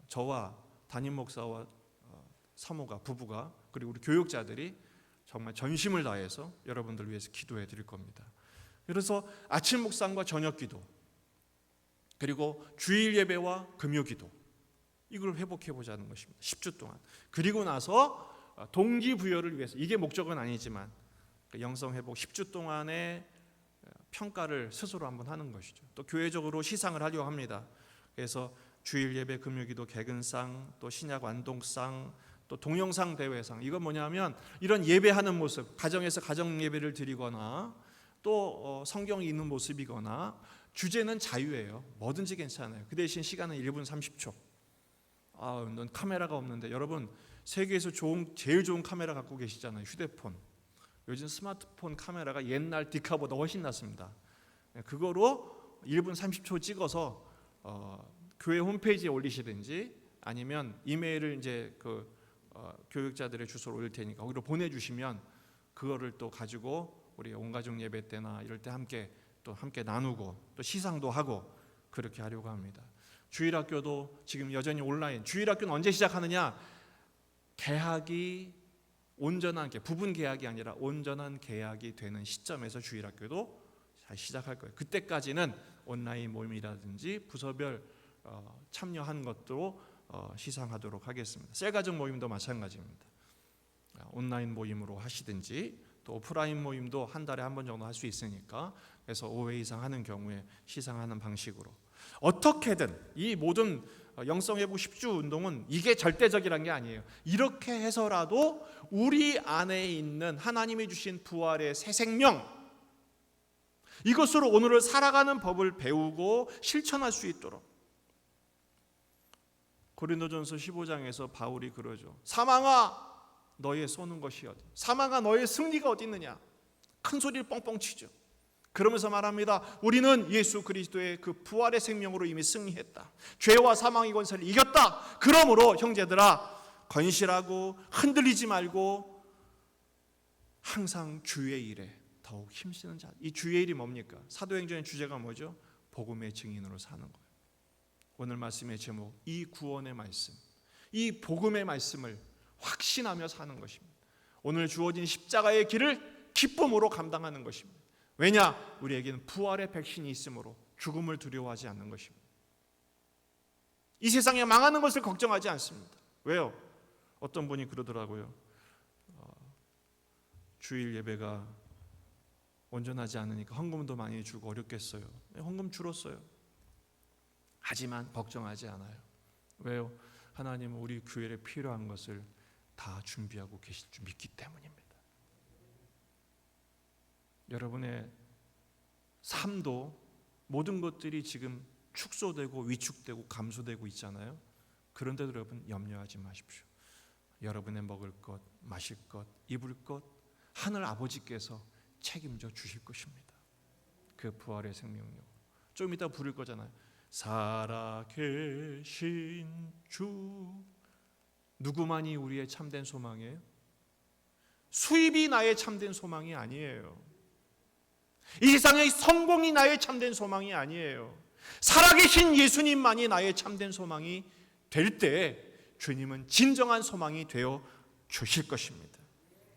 저와 담임 목사와 사모가, 부부가, 그리고 우리 교육자들이 정말 전심을 다해서 여러분들 위해서 기도해 드릴 겁니다. 그래서 아침 묵상과 저녁 기도, 그리고 주일 예배와 금요 기도, 이걸 회복해 보자는 것입니다. 10주 동안. 그리고 나서 동기부여를 위해서, 이게 목적은 아니지만 영성 회복 10주 동안의 평가를 스스로 한번 하는 것이죠. 또 교회적으로 시상을 하려고 합니다. 그래서 주일 예배, 금요 기도 개근상, 또 신약 완동상, 또 동영상 대회상. 이건 뭐냐면 이런 예배하는 모습, 가정에서 가정 예배를 드리거나 또 성경이 있는 모습이거나, 주제는 자유예요. 뭐든지 괜찮아요. 그 대신 시간은 1분 30초. 넌 카메라가 없는데, 여러분 세계에서 제일 좋은 카메라 갖고 계시잖아요. 휴대폰. 요즘 스마트폰 카메라가 옛날 디카보다 훨씬 낫습니다. 그거로 1분 30초 찍어서 교회 홈페이지에 올리시든지, 아니면 이메일을 이제 교육자들의 주소로 올릴 테니까 거기로 보내주시면 그거를 또 가지고 우리 온가족 예배 때나 이럴 때 함께 나누고 또 시상도 하고 그렇게 하려고 합니다. 주일학교도 지금 여전히 온라인. 주일학교는 언제 시작하느냐? 개학이 온전한 부분 개학이 아니라 온전한 개학이 되는 시점에서 주일학교도 잘 시작할 거예요. 그때까지는 온라인 모임이라든지 부서별 참여한 것도 시상하도록 하겠습니다. 셀가족 모임도 마찬가지입니다. 온라인 모임으로 하시든지 또 오프라인 모임도 한 달에 한 번 정도 할 수 있으니까, 그래서 5회 이상 하는 경우에 시상하는 방식으로 어떻게든 이 모든 영성회복 10주 운동은 이게 절대적이란 게 아니에요. 이렇게 해서라도 우리 안에 있는 하나님이 주신 부활의 새 생명, 이것으로 오늘을 살아가는 법을 배우고 실천할 수 있도록. 고린도전서 15장에서 바울이 그러죠. 사망아 너의 쏘는 것이 어디? 사망아 너의 승리가 어디 있느냐? 큰 소리를 뻥뻥 치죠. 그러면서 말합니다. 우리는 예수 그리스도의 그 부활의 생명으로 이미 승리했다. 죄와 사망의 권세를 이겼다. 그러므로 형제들아, 건실하고 흔들리지 말고 항상 주의 일에 더욱 힘쓰는 자. 이 주의 일이 뭡니까? 사도행전의 주제가 뭐죠? 복음의 증인으로 사는 거예요. 오늘 말씀의 제목, 이 구원의 말씀, 이 복음의 말씀을 확신하며 사는 것입니다. 오늘 주어진 십자가의 길을 기쁨으로 감당하는 것입니다. 왜냐? 우리에게는 부활의 백신이 있으므로 죽음을 두려워하지 않는 것입니다. 이 세상에 망하는 것을 걱정하지 않습니다. 왜요? 어떤 분이 그러더라고요. 주일 예배가 온전하지 않으니까 헌금도 많이 주고 어렵겠어요. 헌금 줄었어요. 하지만 걱정하지 않아요. 왜요? 하나님은 우리 교회에 필요한 것을 다 준비하고 계실 줄 믿기 때문입니다. 여러분의 삶도 모든 것들이 지금 축소되고 위축되고 감소되고 있잖아요. 그런데도 여러분 염려하지 마십시오. 여러분의 먹을 것, 마실 것, 입을 것 하늘 아버지께서 책임져 주실 것입니다. 그 부활의 생명력. 좀 이따 부를 거잖아요. 살아계신 주. 누구만이 우리의 참된 소망이에요? 수입이 나의 참된 소망이 아니에요. 이 세상의 성공이 나의 참된 소망이 아니에요. 살아계신 예수님만이 나의 참된 소망이 될 때 주님은 진정한 소망이 되어 주실 것입니다.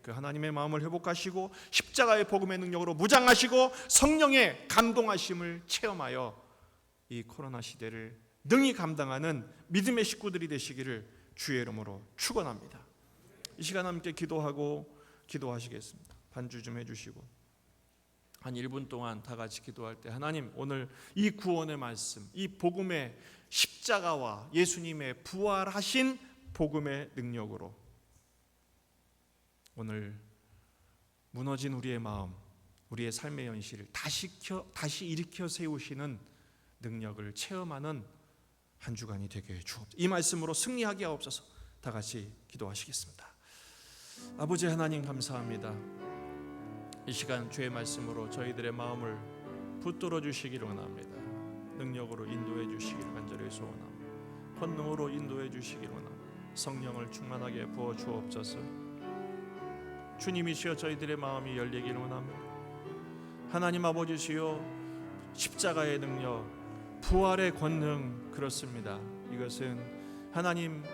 그 하나님의 마음을 회복하시고 십자가의 복음의 능력으로 무장하시고 성령의 감동하심을 체험하여 이 코로나 시대를 능히 감당하는 믿음의 식구들이 되시기를 주의 이름으로 축원합니다. 이 시간 함께 기도하고 기도하시겠습니다. 반주 좀 해주시고 한 1분 동안 다 같이 기도할 때 하나님, 오늘 이 구원의 말씀, 이 복음의 십자가와 예수님의 부활하신 복음의 능력으로 오늘 무너진 우리의 마음, 우리의 삶의 현실을 다시 일으켜 세우시는 능력을 체험하는 한 주간이 되게 주옵소서. 이 말씀으로 승리하게 하옵소서. 다 같이 기도하시겠습니다. 아버지 하나님 감사합니다. 이 시간 주의 말씀으로 저희들의 마음을 붙들어 주시기를 원합니다. 능력으로 인도해 주시기를 간절히 소원합니다. 권능으로 인도해 주시기를 원합니다. 성령을 충만하게 부어 주옵소서. 주님이시여 저희들의 마음이 열리기를 원합니다. 하나님 아버지시여 십자가의 능력, 부활의 권능 그렇습니다. 이것은 하나님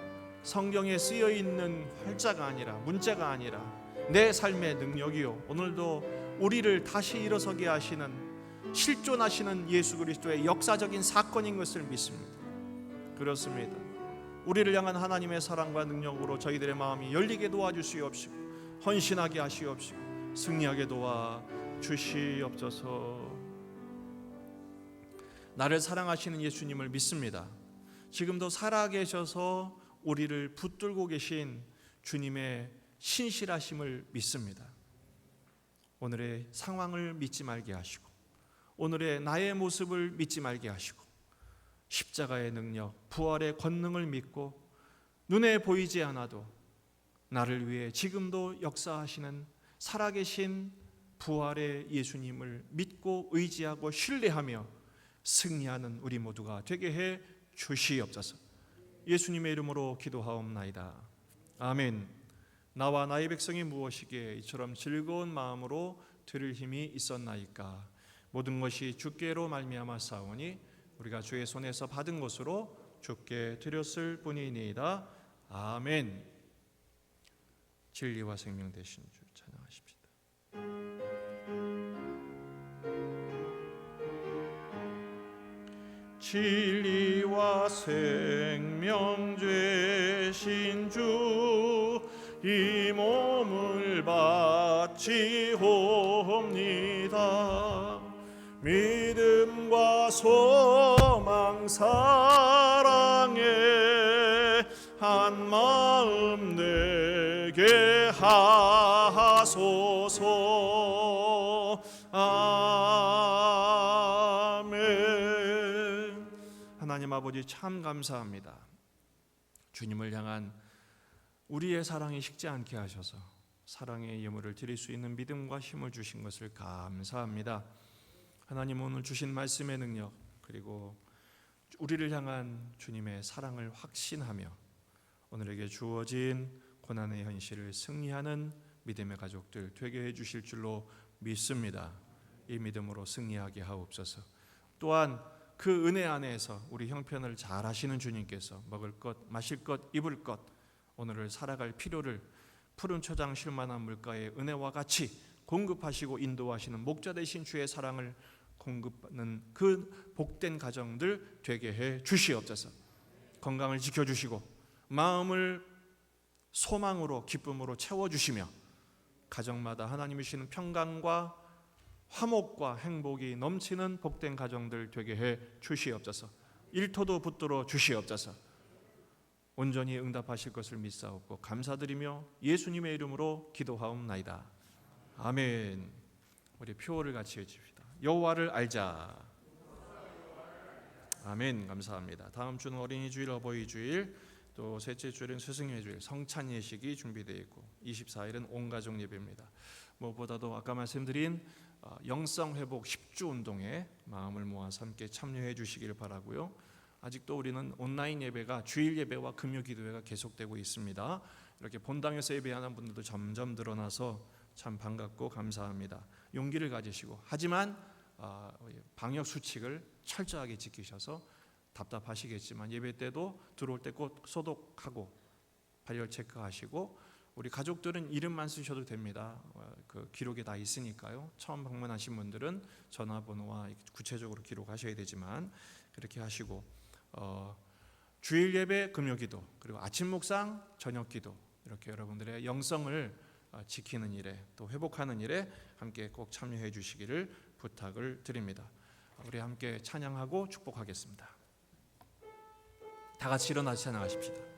성경에 쓰여 있는 활자가 아니라 문자가 아니라 내 삶의 능력이요, 오늘도 우리를 다시 일어서게 하시는 실존하시는 예수 그리스도의 역사적인 사건인 것을 믿습니다. 그렇습니다. 우리를 향한 하나님의 사랑과 능력으로 저희들의 마음이 열리게 도와주시옵시고 헌신하게 하시옵시고 승리하게 도와주시옵소서. 나를 사랑하시는 예수님을 믿습니다. 지금도 살아계셔서 우리를 붙들고 계신 주님의 신실하심을 믿습니다. 오늘의 상황을 믿지 말게 하시고 오늘의 나의 모습을 믿지 말게 하시고 십자가의 능력, 부활의 권능을 믿고 눈에 보이지 않아도 나를 위해 지금도 역사하시는 살아계신 부활의 예수님을 믿고 의지하고 신뢰하며 승리하는 우리 모두가 되게 해 주시옵소서. 예수님의 이름으로 기도하옵나이다. 아멘. 나와 나의 백성이 무엇이기에 이처럼 즐거운 마음으로 들을 힘이 있었나이까. 모든 것이 주께로 말미암아 싸우니 우리가 주의 손에서 받은 것으로 주께 드렸을 뿐이니이다. 아멘. 진리와 생명 되신 주 찬양하십시다. 진리와 생명 되신 주, 이 몸을 바치옵니다. 믿음과 소망 사랑에 한 마음 되게 하소서. 아멘. 하나님 아버지 참 감사합니다. 주님을 향한 우리의 사랑이 식지 않게 하셔서 사랑의 예물을 드릴 수 있는 믿음과 힘을 주신 것을 감사합니다. 하나님, 오늘 주신 말씀의 능력, 그리고 우리를 향한 주님의 사랑을 확신하며 오늘에게 주어진 고난의 현실을 승리하는 믿음의 가족들 되게 해주실 줄로 믿습니다. 이 믿음으로 승리하게 하옵소서. 또한 그 은혜 안에서 우리 형편을 잘 하시는 주님께서 먹을 것, 마실 것, 입을 것, 오늘을 살아갈 필요를 푸른 초장 쉴만한 물가의 은혜와 같이 공급하시고 인도하시는 목자 되신 주의 사랑을 공급하는 그 복된 가정들 되게 해 주시옵소서. 건강을 지켜주시고 마음을 소망으로 기쁨으로 채워주시며 가정마다 하나님이 주시는 평강과 화목과 행복이 넘치는 복된 가정들 되게 해 주시옵소서. 일터도 붙들어 주시옵소서. 온전히 응답하실 것을 믿사옵고 감사드리며 예수님의 이름으로 기도하옵나이다. 아멘. 우리 표어를 같이 해줍시다. 여호와를 알자. 아멘. 감사합니다. 다음 주는 어린이 주일, 어버이 주일, 또 셋째 주일은 스승의 주일, 성찬 예식이 준비되어 있고 24일은 온 가족 예배입니다. 무엇보다도 아까 말씀드린 영성 회복 10주 운동에 마음을 모아서 함께 참여해 주시길 바라고요. 아직도 우리는 온라인 예배가 주일 예배와 금요 기도회가 계속되고 있습니다. 이렇게 본당에서 예배하는 분들도 점점 늘어나서 참 반갑고 감사합니다. 용기를 가지시고, 하지만 방역 수칙을 철저하게 지키셔서 답답하시겠지만 예배 때도 들어올 때 꼭 소독하고 발열 체크하시고, 우리 가족들은 이름만 쓰셔도 됩니다. 그 기록에 다 있으니까요. 처음 방문하신 분들은 전화번호와 구체적으로 기록하셔야 되지만 그렇게 하시고, 주일 예배, 금요 기도, 그리고 아침 묵상, 저녁 기도, 이렇게 여러분들의 영성을 지키는 일에, 또 회복하는 일에 함께 꼭 참여해 주시기를 부탁을 드립니다. 우리 함께 찬양하고 축복하겠습니다. 다 같이 일어나서 찬양하십시다.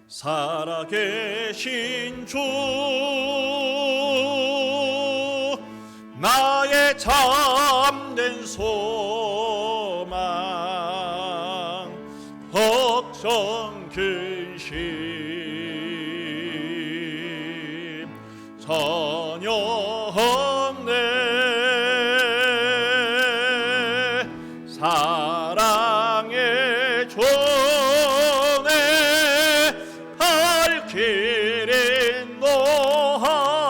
살아계신 주, 나의 참된 소망, 걱정 근심 전혀 없네. 사랑의 존에 갈 길인 노하니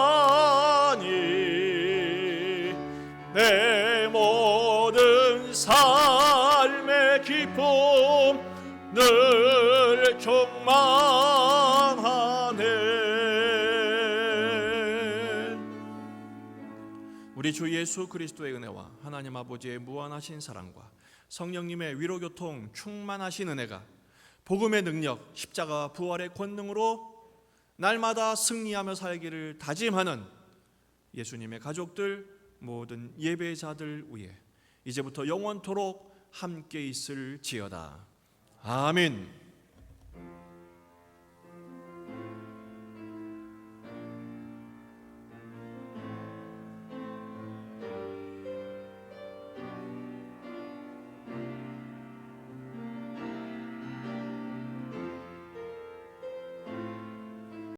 내 모든 삶의 기쁨 늘 충만하네. 우리 주 예수 그리스도의 은혜와 하나님 아버지의 무한하신 사랑과 성령님의 위로교통 충만하신 은혜가 복음의 능력, 십자가와 부활의 권능으로 날마다 승리하며 살기를 다짐하는 예수님의 가족들, 모든 예배자들 위해 이제부터 영원토록 함께 있을지어다. 아멘.